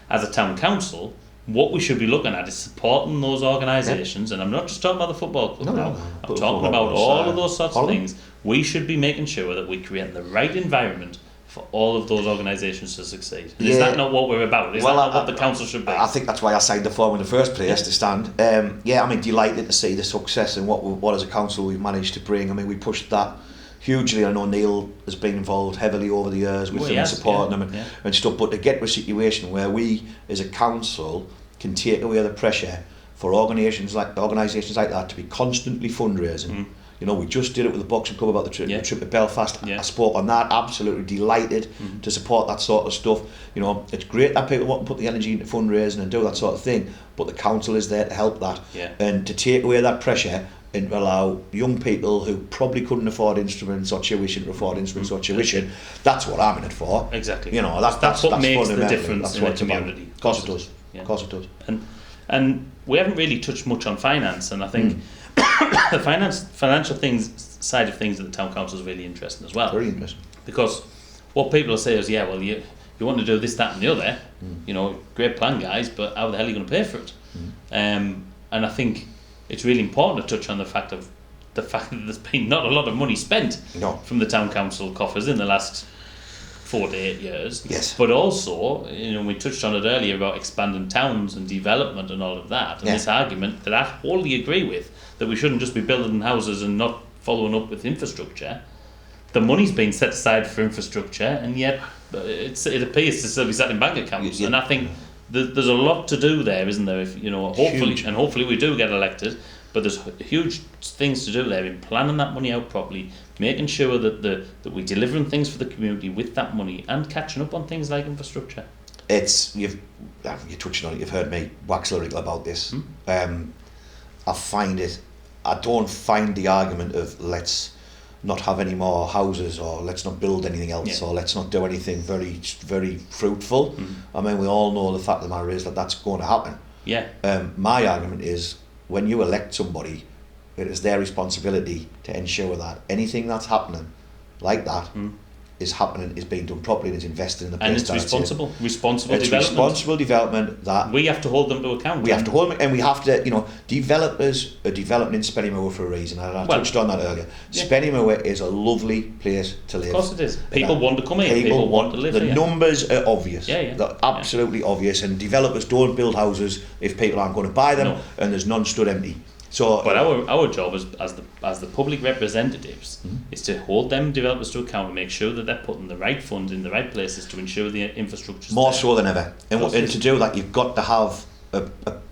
As a town council, what we should be looking at is supporting those organisations, and I'm not just talking about the football club now. I'm talking about all of those sorts of things. We should be making sure that we create the right environment for all of those organisations to succeed. Is that not what we're about? Is that not what the council should be? I think that's why I signed the form in the first place, to stand. I'm delighted to see the success and what as a council we've managed to bring. I mean, we pushed that hugely. I know Neil has been involved heavily over the years with them and supporting them and stuff, but to get to a situation where we as a council can take away the pressure for organisations like that to be constantly fundraising. You know, we just did it with the boxing club about the trip to Belfast. I spoke on that, absolutely delighted to support that sort of stuff. You know, it's great that people want to put the energy into fundraising and do that sort of thing, but the council is there to help that and to take away that pressure and allow young people who probably couldn't afford instruments or tuition That's what I'm in it for. Exactly. You know, that's what makes the difference in the community. Of course it does. Of course it does. And we haven't really touched much on finance, and I think the financial side of things at the town council is really interesting as well. Very interesting. Because what people will say is, you want to do this, that, and the other. You know, great plan, guys, but how the hell are you going to pay for it? And I think it's really important to touch on the fact that there's been not a lot of money spent from the town council coffers in the last 4 to 8 years. Yes. But also, you know, we touched on it earlier about expanding towns and development and all of that. And this argument that I wholly agree with, that we shouldn't just be building houses and not following up with infrastructure. The money's been set aside for infrastructure, and yet it appears to still be sat in bank accounts. And I think there's a lot to do there, isn't there? If, you know, hopefully we do get elected, but there's huge things to do there in planning that money out properly, making sure that we're delivering things for the community with that money, and catching up on things like infrastructure. You're touching on it. You've heard me wax lyrical about this. I don't find the argument of let's not have any more houses, or let's not build anything else, or let's not do anything very, very fruitful. I mean, we all know the fact of the matter is that that's going to happen. My argument is, when you elect somebody, it is their responsibility to ensure that anything that's happening like that is being done properly and is invested in the place. And it's responsible development. Responsible development that we have to hold them to account. We have to hold them, and we have to, you know, developers are developing in Spennymoor for a reason, and I touched on that earlier. Spennymoor is a lovely place to live. Of course it is. People want to come in. People want to live here. The numbers are obvious. They're absolutely obvious, and developers don't build houses if people aren't going to buy them, and there's none stood empty. So, but our job as the public representatives is to hold them developers to account and make sure that they're putting the right funds in the right places to ensure the infrastructure. More so than ever, and to do that, you've got to have a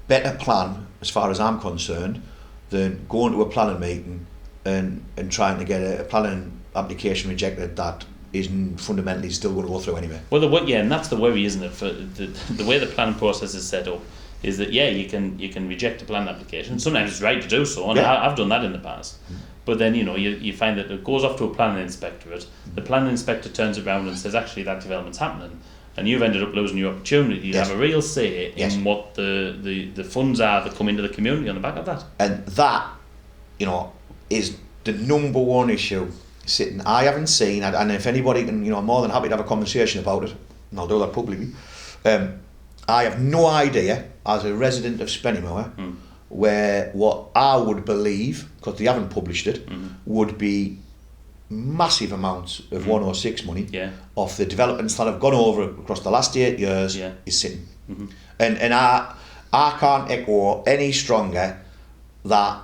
better plan, as far as I'm concerned, than going to a planning meeting and trying to get a planning application rejected that isn't fundamentally still going to go through anyway. Well, and that's the worry, isn't it? For the way the planning process is set up, is that you can reject a planning application. Sometimes it's right to do so, and I've done that in the past. But then, you know, you find that it goes off to a planning inspectorate. The planning inspector turns around and says, actually, that development's happening, and you've ended up losing your opportunity to have a real say in what the funds are that come into the community on the back of that. And that, you know, is the number one issue sitting. I haven't seen, and if anybody can, you know, I'm more than happy to have a conversation about it, and I'll do that publicly. I have no idea, as a resident of Spennymoor, where what I would believe, because they haven't published it, would be massive amounts of 106 money of the developments that have gone over across the last 8 years is sitting. And I can't echo any stronger that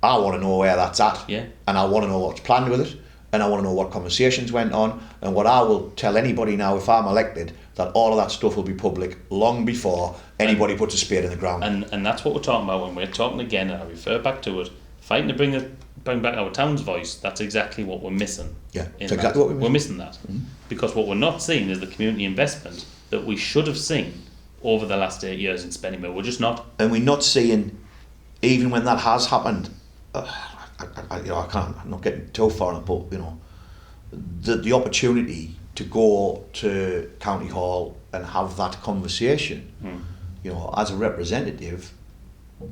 I want to know where that's at, and I want to know what's planned with it, and I want to know what conversations went on, and what I will tell anybody now if I'm elected, that all of that stuff will be public long before anybody puts a spade in the ground. And that's what we're talking about when we're talking again, and I refer back to it, fighting to bring back our town's voice. That's exactly what we're missing. Yeah, that's exactly what we're missing that. Because what we're not seeing is the community investment that we should have seen over the last 8 years in Spennymoor. We're just not. And we're not seeing, even when that has happened, I'm not getting too far on it, but, you know, the opportunity to go to County Hall and have that conversation, you know, as a representative,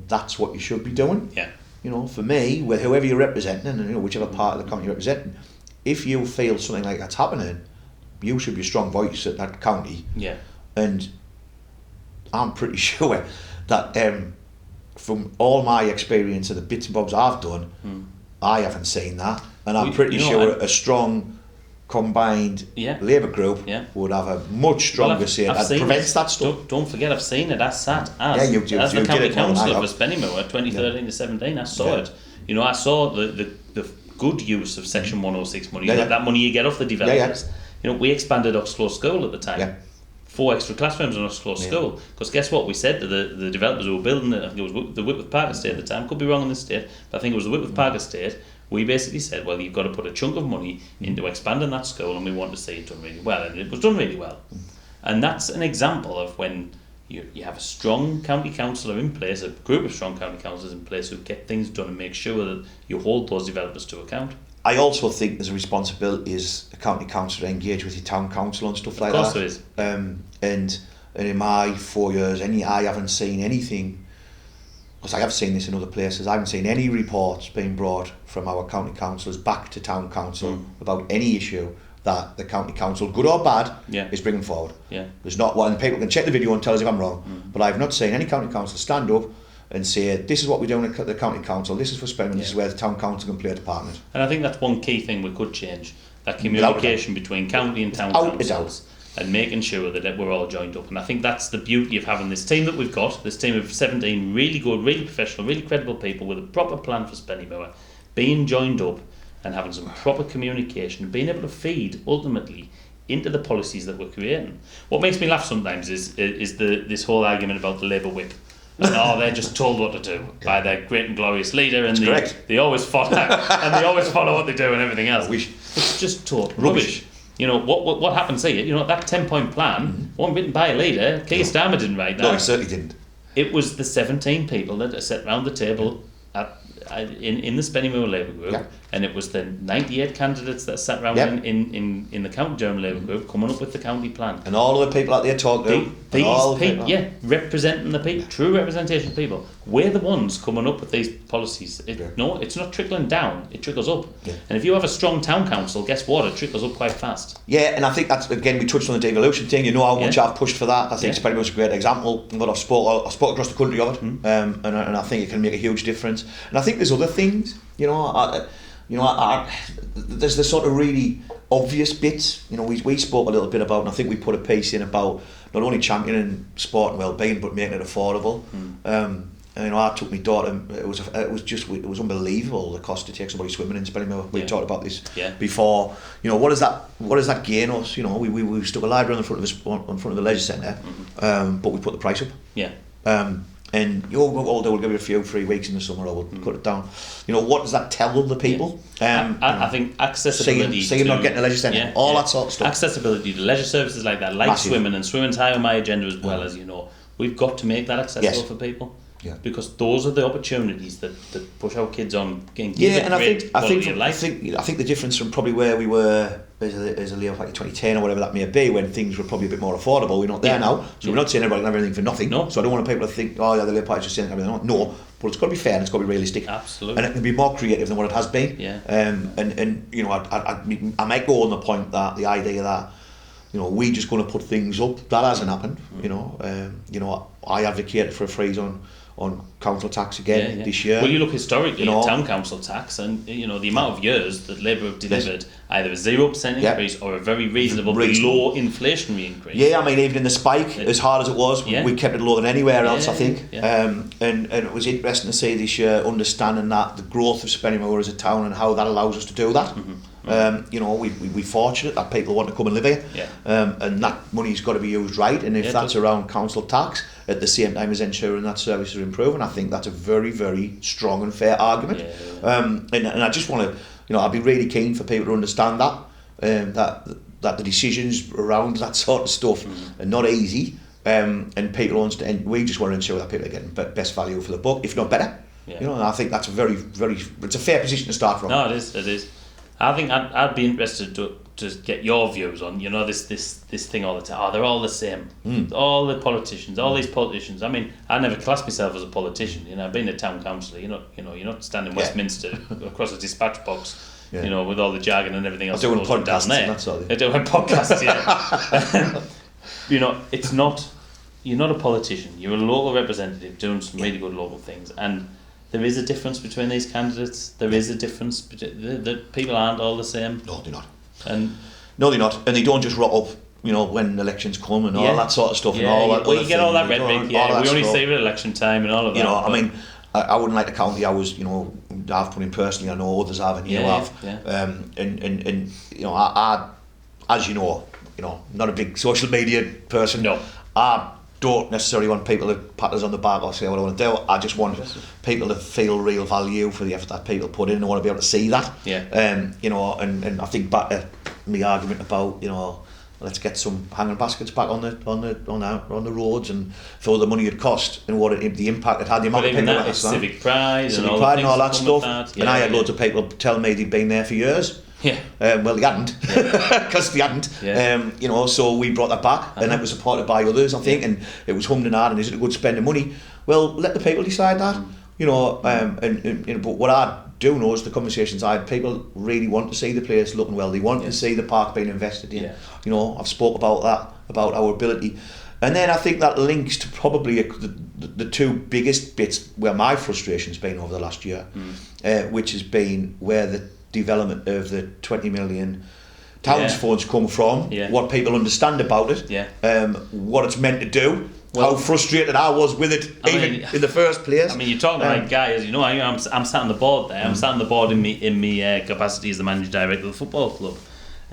that's what you should be doing. You know, for me, with whoever you're representing, and, you know, whichever part of the county you're representing, if you feel something like that's happening, you should be a strong voice at that county. And I'm pretty sure that from all my experience of the bits and bobs I've done, I haven't seen that, and I'm pretty sure a strong combined Labour group would have a much stronger say that prevents that stuff. Don't forget, I've seen it. I sat as the county councillor for Spennymoor 2013 to 17. I saw it. You know, I saw the good use of Section 106 money. That money you get off the developers. You know, we expanded Oxclore School at the time. 4 extra classrooms in Oxclore School. Because guess what? We said to the developers who were building it, I think it was the Whitworth Park estate at the time, could be wrong on this estate, but I think it was the Whitworth Park estate. We basically said, well, you've got to put a chunk of money into expanding that school, and we want to see it done really well. And it was done really well. And that's an example of when you have a strong county councillor in place, a group of strong county councillors in place who get things done and make sure that you hold those developers to account. I also think there's a responsibility as a county councillor to engage with your town council and stuff like that. Of course there is. And in my 4 years, I haven't seen anything, because I have seen this in other places, I haven't seen any reports being brought from our county councillors back to town council about any issue that the county council, good or bad, is bringing forward. There's not one, people can check the video and tell us if I'm wrong, but I've not seen any county council stand up and say, this is what we're doing at the county council, this is for Spennymoor, this is where the town council can play a part in it. And I think that's one key thing we could change, that communication between county and town councils, and making sure that we're all joined up. And I think that's the beauty of having this team that we've got, this team of 17 really good, really professional, really credible people with a proper plan for Spennymoor, being joined up and having some proper communication, being able to feed ultimately into the policies that we're creating. What makes me laugh sometimes is this whole argument about the Labour whip. And, they're just told what to do by their great and glorious leader, and they always follow and they always follow what they do and everything else. It's just total rubbish. You know what happens here? You know, that 10-point plan wasn't written by a leader. Keir Starmer didn't write that. No, he certainly didn't. It was the 17 people that are sat round the table in the Spennymoor Labour group, and it was the 98 candidates that sat round in the county German Labour group coming up with the county plan. And all of the people out there talking. These people, representing the people, true representation of people. We're the ones coming up with these policies. No, it's not trickling down, it trickles up. And if you have a strong town council, guess what? It trickles up quite fast. Yeah, and I think that's, again, we touched on the devolution thing. You know how much I've pushed for that. I think Spennymoor's a great example. But I've spoke across the country of it, and I think it can make a huge difference. And I think there's other things, there's the sort of really obvious bits, we spoke a little bit about, and I think we put a piece in about not only championing sport and well-being, but making it affordable. And I took my daughter, it was unbelievable the cost to take somebody swimming in Spennymoor. We talked about this before. What does that gain us? We stuck a library on front of the leisure centre, but we put the price up. And we'll give you a few free weeks in the summer, or we'll cut it down. What does that tell the people? I think accessibility to not getting a leisure centre, that sort of stuff. Accessibility to leisure services like that, like massive. Swimming, and swimming's high on my agenda as well, as you know. We've got to make that accessible for people. Because those are the opportunities that push our kids on. I think the difference from probably where we were as a Leo like 2010 or whatever that may be, when things were probably a bit more affordable. We're not there now, so we're not saying everybody can have everything for nothing. No. So I don't want people to think, the Labour Party's just saying everything. No, but it's got to be fair and it's got to be realistic. Absolutely. And it can be more creative than what it has been. I might go on the point that the idea that we're just going to put things up, that hasn't happened. I advocated for a freeze on council tax again this year. Well, you look historically at town council tax, and the amount of years that Labour have delivered either a 0% increase or a very reasonable below inflationary increase. Even in the spike, as hard as it was, we kept it lower than anywhere else, I think. And it was interesting to see this year, understanding that the growth of Spennymoor as a town and how that allows us to do that. We're fortunate that people want to come and live here, and that money's got to be used right, and if that's around council tax at the same time as ensuring that services are improving, I think that's a very, very strong and fair argument. And I just want to, I'd be really keen for people to understand that the decisions around that sort of stuff are not easy, and people and we just want to ensure that people are getting best value for the buck, if not better. And I think that's a very, very, it's a fair position to start from. No, it is. I think I'd be interested to get your views on, this thing all the time. They're all the same. All the politicians, all these politicians. I mean, I never classed myself as a politician. I've been a town councillor. You're not standing in Westminster across a dispatch box, with all the jargon and everything else. Doing podcasts down there. And that sort of thing. They're doing podcasts, It's not you're not a politician. You're a local representative doing some really good local things, and there is a difference between these candidates. There is a difference. The people aren't all the same. No, they're not. And no, they're not. And they don't just rock up, you know, when elections come and all that sort of stuff and all that. Well, you get all that rhetoric. Yeah, we only say it at election time and all of that. You know, I mean, I wouldn't like the county I was, you know, I've put in personally. I know others have and you have. Yeah. And you know, I as you know, not a big social media person. No. I don't necessarily want people to pat us on the back or say what I want to do. I just want people to feel real value for the effort that people put in. I want to be able to see that. Yeah. You know, and I think back to my argument about, you know, let's get some hanging baskets back on the roads and for the money it cost and what the impact it had. The amount of people that civic pride and all that stuff. Yeah, and I had loads of people tell me they'd been there for years. Yeah. Well, they hadn't, because they hadn't. Yeah. You know, so we brought that back, and it was supported by others, I think, and it was hummed and hard, and is it a good spend of money? Well, let the people decide that. You know, but what I do know is the conversations I had, people really want to see the place looking well. They want to see the park being invested in. Yeah. You know, I've spoke about that, about our ability. And then I think that links to probably the two biggest bits where my frustration's been over the last year, which has been where the development of the 20 million towns funds come from, what people understand about it, what it's meant to do, how frustrated I was with it in the first place. I mean, you're talking about guy, as you know, I'm sat on the board there. I'm sat on the board in my capacity as the managing director of the football club,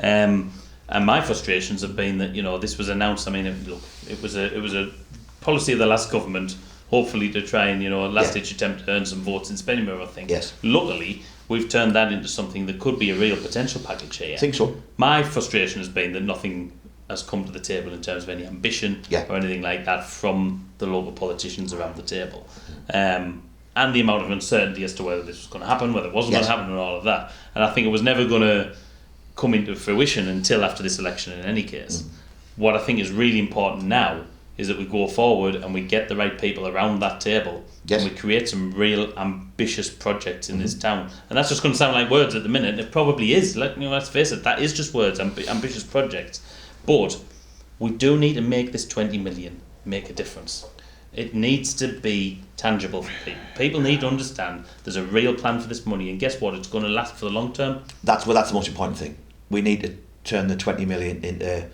and my frustrations have been that, you know, this was announced. I mean, it was a policy of the last government, hopefully to try and, you know, last ditch attempt to earn some votes in Spennymoor, I think. Yes. Luckily, we've turned that into something that could be a real potential package here. I think so. My frustration has been that nothing has come to the table in terms of any ambition or anything like that from the local politicians around the table. And the amount of uncertainty as to whether this was going to happen, whether it wasn't going to happen, and all of that. And I think it was never going to come into fruition until after this election in any case. What I think is really important now is that we go forward and we get the right people around that table and we create some real ambitious projects in this town. And that's just going to sound like words at the minute. It probably is. Let's face it, that is just words, ambitious projects. But we do need to make this 20 million make a difference. It needs to be tangible for people. People need to understand there's a real plan for this money, and guess what? It's going to last for the long term. That's the most important thing. We need to turn the 20 million into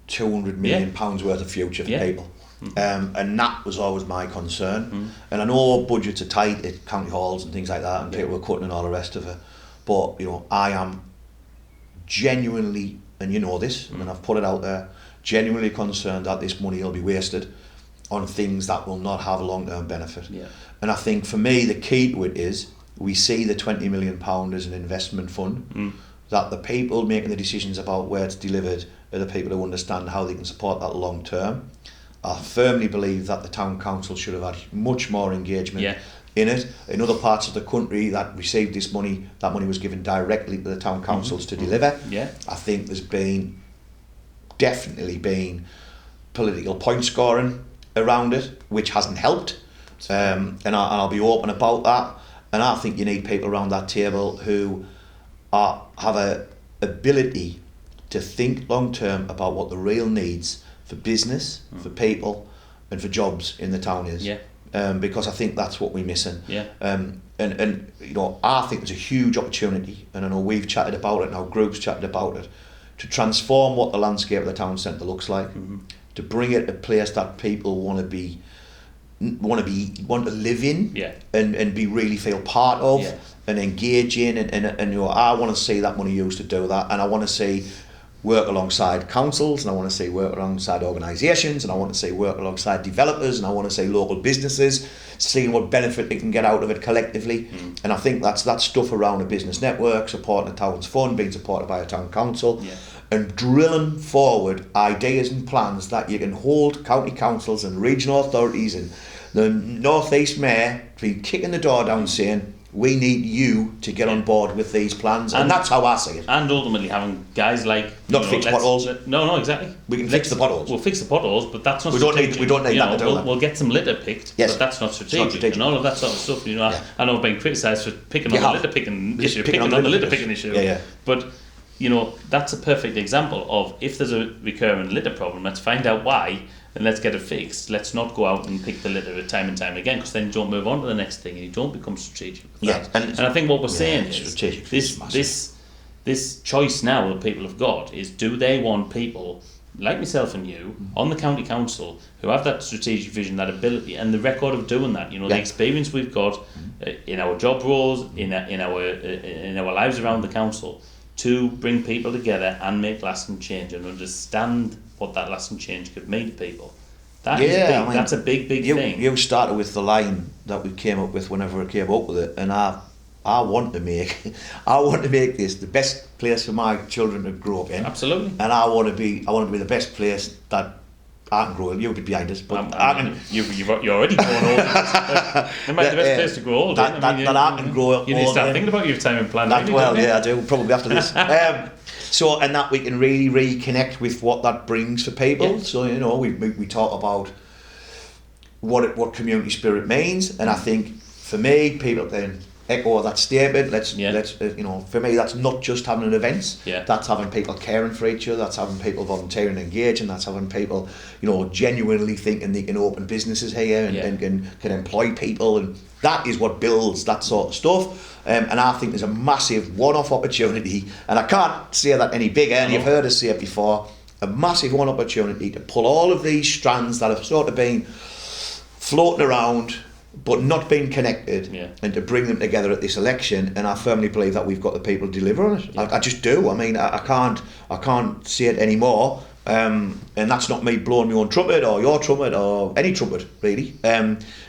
200 million pounds worth of future for people. And that was always my concern. And I know budgets are tight at county halls and things like that, and people were cutting and all the rest of it. But, you know, I am genuinely, and you know this, and I've put it out there, genuinely concerned that this money will be wasted on things that will not have a long-term benefit. And I think for me the key to it is we see the £20 million as an investment fund, that the people making the decisions about where it's delivered are the people who understand how they can support that long term. I firmly believe that the town council should have had much more engagement in it. In other parts of the country that received this money, that money was given directly to the town councils to deliver. I think there's definitely been political point scoring around it, which hasn't helped. And I'll be open about that. And I think you need people around that table who have a ability to think long term about what the real needs for business, for people, and for jobs in the town is. Because I think that's what we're missing. And you know, I think there's a huge opportunity, and I know we've chatted about it, and our group's chatted about it, to transform what the landscape of the town centre looks like, to bring it a place that people want to live in, and be really feel part of, and engage in, and you know, I want to see that money used to do that, and I want to see work alongside councils, and I want to see work alongside organisations, and I want to see work alongside developers, and I want to see local businesses seeing what benefit they can get out of it collectively. And I think that's that stuff around a business network, supporting a town's fund, being supported by a town council, and drilling forward ideas and plans that you can hold county councils and regional authorities and the North East Mayor to be kicking the door down saying, we need you to get on board with these plans, and that's how I see it. And ultimately having guys like not fix potholes. No, exactly. We can fix the potholes. We'll fix the potholes, but that's not. We don't need that to do that. We'll get some litter picked, but that's not strategic. And all of that sort of stuff. You know, I know I've been criticised for picking on the litter picking issue, but you know, that's a perfect example of if there's a recurring litter problem, let's find out why and let's get it fixed. Let's not go out and pick the litter time and time again, because then you don't move on to the next thing and you don't become strategic with that. And I think what we're saying is this choice now that people have got is, do they want people like myself and you on the county council who have that strategic vision, that ability, and the record of doing that? You know, the experience we've got in our job roles, in our lives around the council, to bring people together and make lasting change and understand what that lasting change could mean to people. That is big. I mean, that's a big thing. You started with the line that we came up with whenever I came up with it, and I want to make this the best place for my children to grow up in. Absolutely. And I want to be the best place that I can grow. You'll be behind us, but you're already growing old. It might be the best place to grow old. I can grow. You need to start thinking about your time and plan. I do probably after this. So, and that we can really reconnect with what that brings for people. Yeah. So, you know, we talk about what community spirit means, and I think for me, people then echo that statement. Let's you know, for me, that's not just having an event. Yeah. That's having people caring for each other. That's having people volunteering and engaging. That's having people, you know, genuinely thinking they can open businesses here and can employ people, and that is what builds that sort of stuff. And I think there's a massive one-off opportunity, and I can't say that any bigger, and you've heard us say it before, a massive one opportunity to pull all of these strands that have sort of been floating around but not being connected, and to bring them together at this election. And I firmly believe that we've got the people to deliver on it. I just do. I mean, I can't say it anymore. And that's not me blowing my own trumpet or your trumpet or any trumpet, really.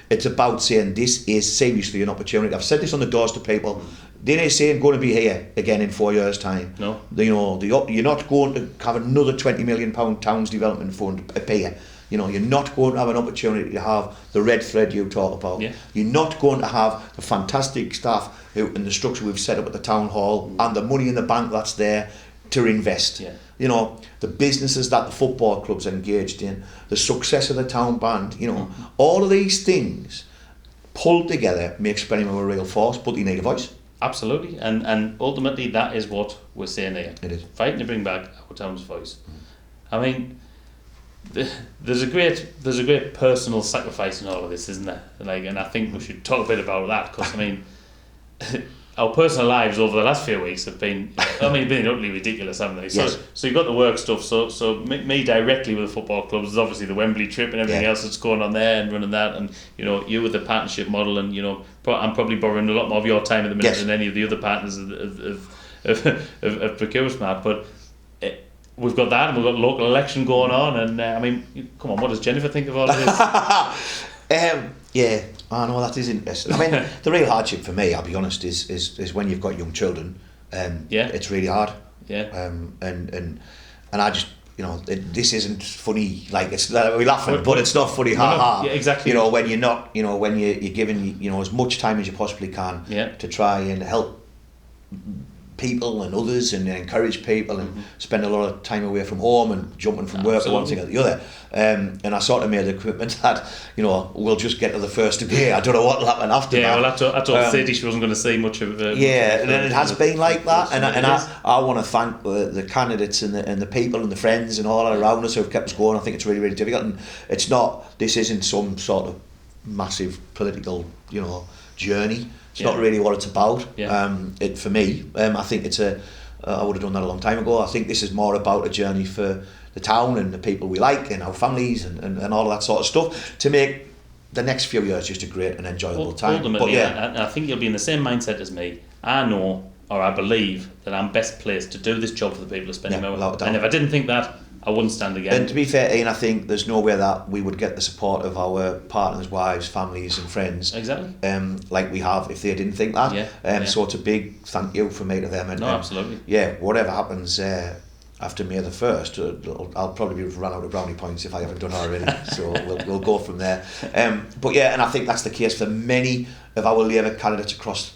It's about saying this is seriously an opportunity. I've said this on the doors to people. They ain't saying going to be here again in 4 years' time. No. You know, you're not going to have another £20 million towns development fund appear. You know, you're not going to have an opportunity to have the red thread you talk about. Yeah. You're not going to have the fantastic staff and the structure we've set up at the town hall and the money in the bank that's there to invest. Yeah. You know, the businesses that the football club's engaged in, the success of the town band, you know, all of these things pulled together make Spennymoor a real force, but you need a voice. Absolutely, and ultimately that is what we're saying here. It is. Fighting to bring back our town's voice. I mean, there's a great personal sacrifice in all of this, isn't there? Like, and I think we should talk a bit about that, because I mean, our personal lives over the last few weeks have been, been utterly ridiculous, haven't they? So, yes. So you've got the work stuff. So me directly with the football clubs is obviously the Wembley trip and everything else that's going on there and running that, and you know, you with the partnership model, and you know, I'm probably borrowing a lot more of your time at the minute than any of the other partners of Procure Smart, but. We've got that, and we've got the local election going on, and I mean, come on, what does Jennifer think of all of this? Yeah, I know that is interesting. I mean, the real hardship for me, I'll be honest, is when you've got young children. It's really hard. Yeah. And I just, you know, this isn't funny. Like, it's we're laughing, but it's not funny. Ha. Yeah, exactly. You know, when you're not, you know, when you're giving, you know, as much time as you possibly can to try and help people and others and encourage people and spend a lot of time away from home and jumping from work to one thing or the other. And I sort of made the commitment that, you know, we'll just get to the first of May. I don't know what will happen after that. Yeah, well, I told Sadie she wasn't going to see much of it. And it has been like that. And I want to thank the candidates and the people and the friends and all around us who have kept us going. I think it's really, really difficult. And this isn't some sort of massive political, you know, journey. It's not really what it's about. For me, I think it's I would have done that a long time ago. I think this is more about a journey for the town and the people we like and our families and all of that sort of stuff to make the next few years just a great and enjoyable time. Ultimately, I think you'll be in the same mindset as me. I know, or I believe, that I'm best placed to do this job for the people of Spennymoor. And if I didn't think that, I wouldn't stand again. And to be fair, Ian, I think there's no way that we would get the support of our partners, wives, families and friends like we have if they didn't think that. So it's a big thank you from me to them. And, absolutely. Yeah, whatever happens after May the 1st, I'll probably run out of brownie points if I haven't done already. So we'll go from there. But yeah, and I think that's the case for many of our Labour candidates across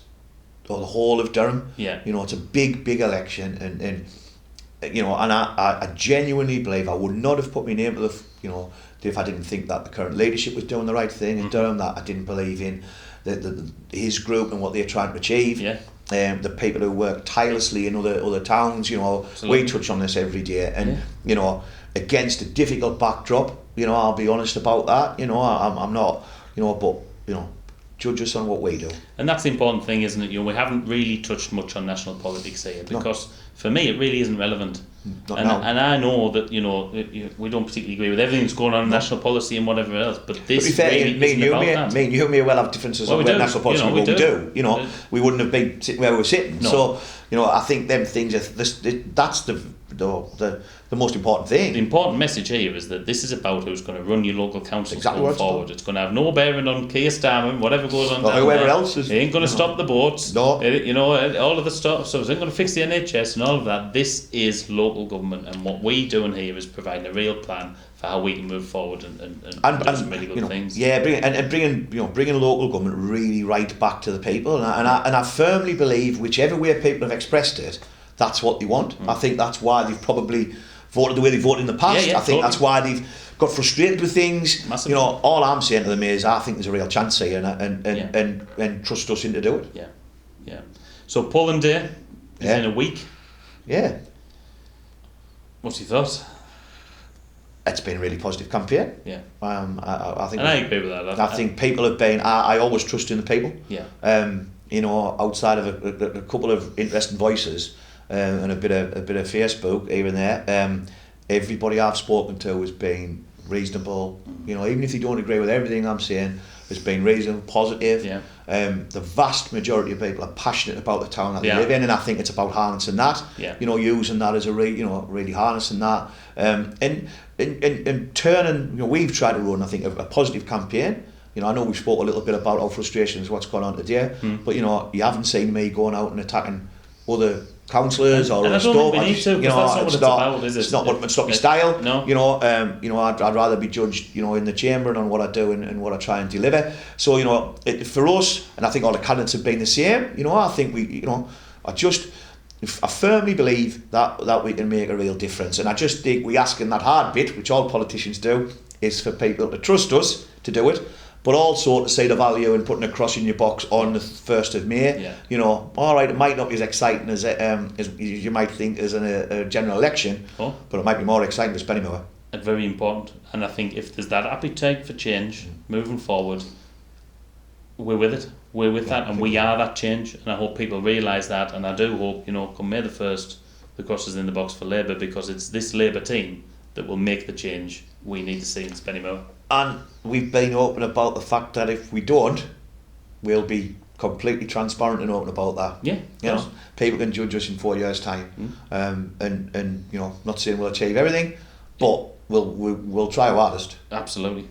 the whole of Durham. Yeah. You know, it's a big election and you know, and I genuinely believe I would not have put my name to the, you know, if I didn't think that the current leadership was doing the right thing in Durham, that I didn't believe in his group and what they're trying to achieve. the people who work tirelessly in other towns. You know, Absolutely. we touch on this every day, and you know, against a difficult backdrop. You know, I'll be honest about that. You know, I'm not. You know, but you know, judge us on what we do. And that's the important thing, isn't it? You know, we haven't really touched much on national politics here because for me it really isn't relevant. And I know that, you know, we don't particularly agree with everything that's going on in national policy and whatever else, but this really isn't about that. Me and you may well have differences on where national policy, but we do. You know, we wouldn't have been sitting where we're sitting. No. So, you know, I think them things that's the most important thing. The important message here is that this is about who's going to run your local council going forward. It's going to have no bearing on Keir Starmer, whatever goes on down whoever there. Else is. It ain't going to stop the boats. No. You know, all of the stuff. So it's not going to fix the NHS and all of that. This is local government, and what we doing here is providing a real plan for how we can move forward and do some really good things. Yeah, bringing local government really right back to the people, and I firmly believe whichever way people have expressed it, that's what they want. I think that's why they've probably voted the way they voted in the past. I think that's why they've got frustrated with things. Massively. You know, all I'm saying to them is I think there's a real chance here, and trust us in to do it. Yeah. So polling day is in a week. Yeah. What's your thoughts? It's been a really positive campaign. Yeah. I think. And I agree with that. I think people have been. I always trust in the people. Yeah. You know, outside of a couple of interesting voices and a bit of Facebook, even there, everybody I've spoken to has been reasonable. You know, even if they don't agree with everything I'm saying, has been reasonable, positive. Yeah. The vast majority of people are passionate about the town that they live in, and I think it's about harnessing that. Yeah. You know, using that as really harnessing that, and turning. You know, we've tried to run, I think, a positive campaign. You know, I know we spoke a little bit about our frustrations, what's going on today, but you know, you haven't seen me going out and attacking other councillors or other stuff. We need to, because that's not what it's about, is it? It's not my style. No. You know, I'd rather be judged, you know, in the chamber and on what I do and what I try and deliver. So, you know, for us, and I think all the candidates have been the same. You know, I think I firmly believe that we can make a real difference, and I just think we asking that hard bit, which all politicians do, is for people to trust us to do it. But also to see the value in putting a cross in your box on the 1st of May. Yeah. You know, all right, it might not be as exciting as you might think as in a general election, but it might be more exciting for Spennymoor. And very important. And I think if there's that appetite for change moving forward, we're with it. We're with that, and we are that change. And I hope people realise that. And I do hope, you know, come May the 1st, the cross is in the box for Labour, because it's this Labour team that will make the change we need to see in Spennymoor. And we've been open about the fact that if we don't, we'll be completely transparent and open about that. Yeah, you know, people can judge us in 4 years' time, and you know, not saying we'll achieve everything, but we'll try our hardest. Absolutely.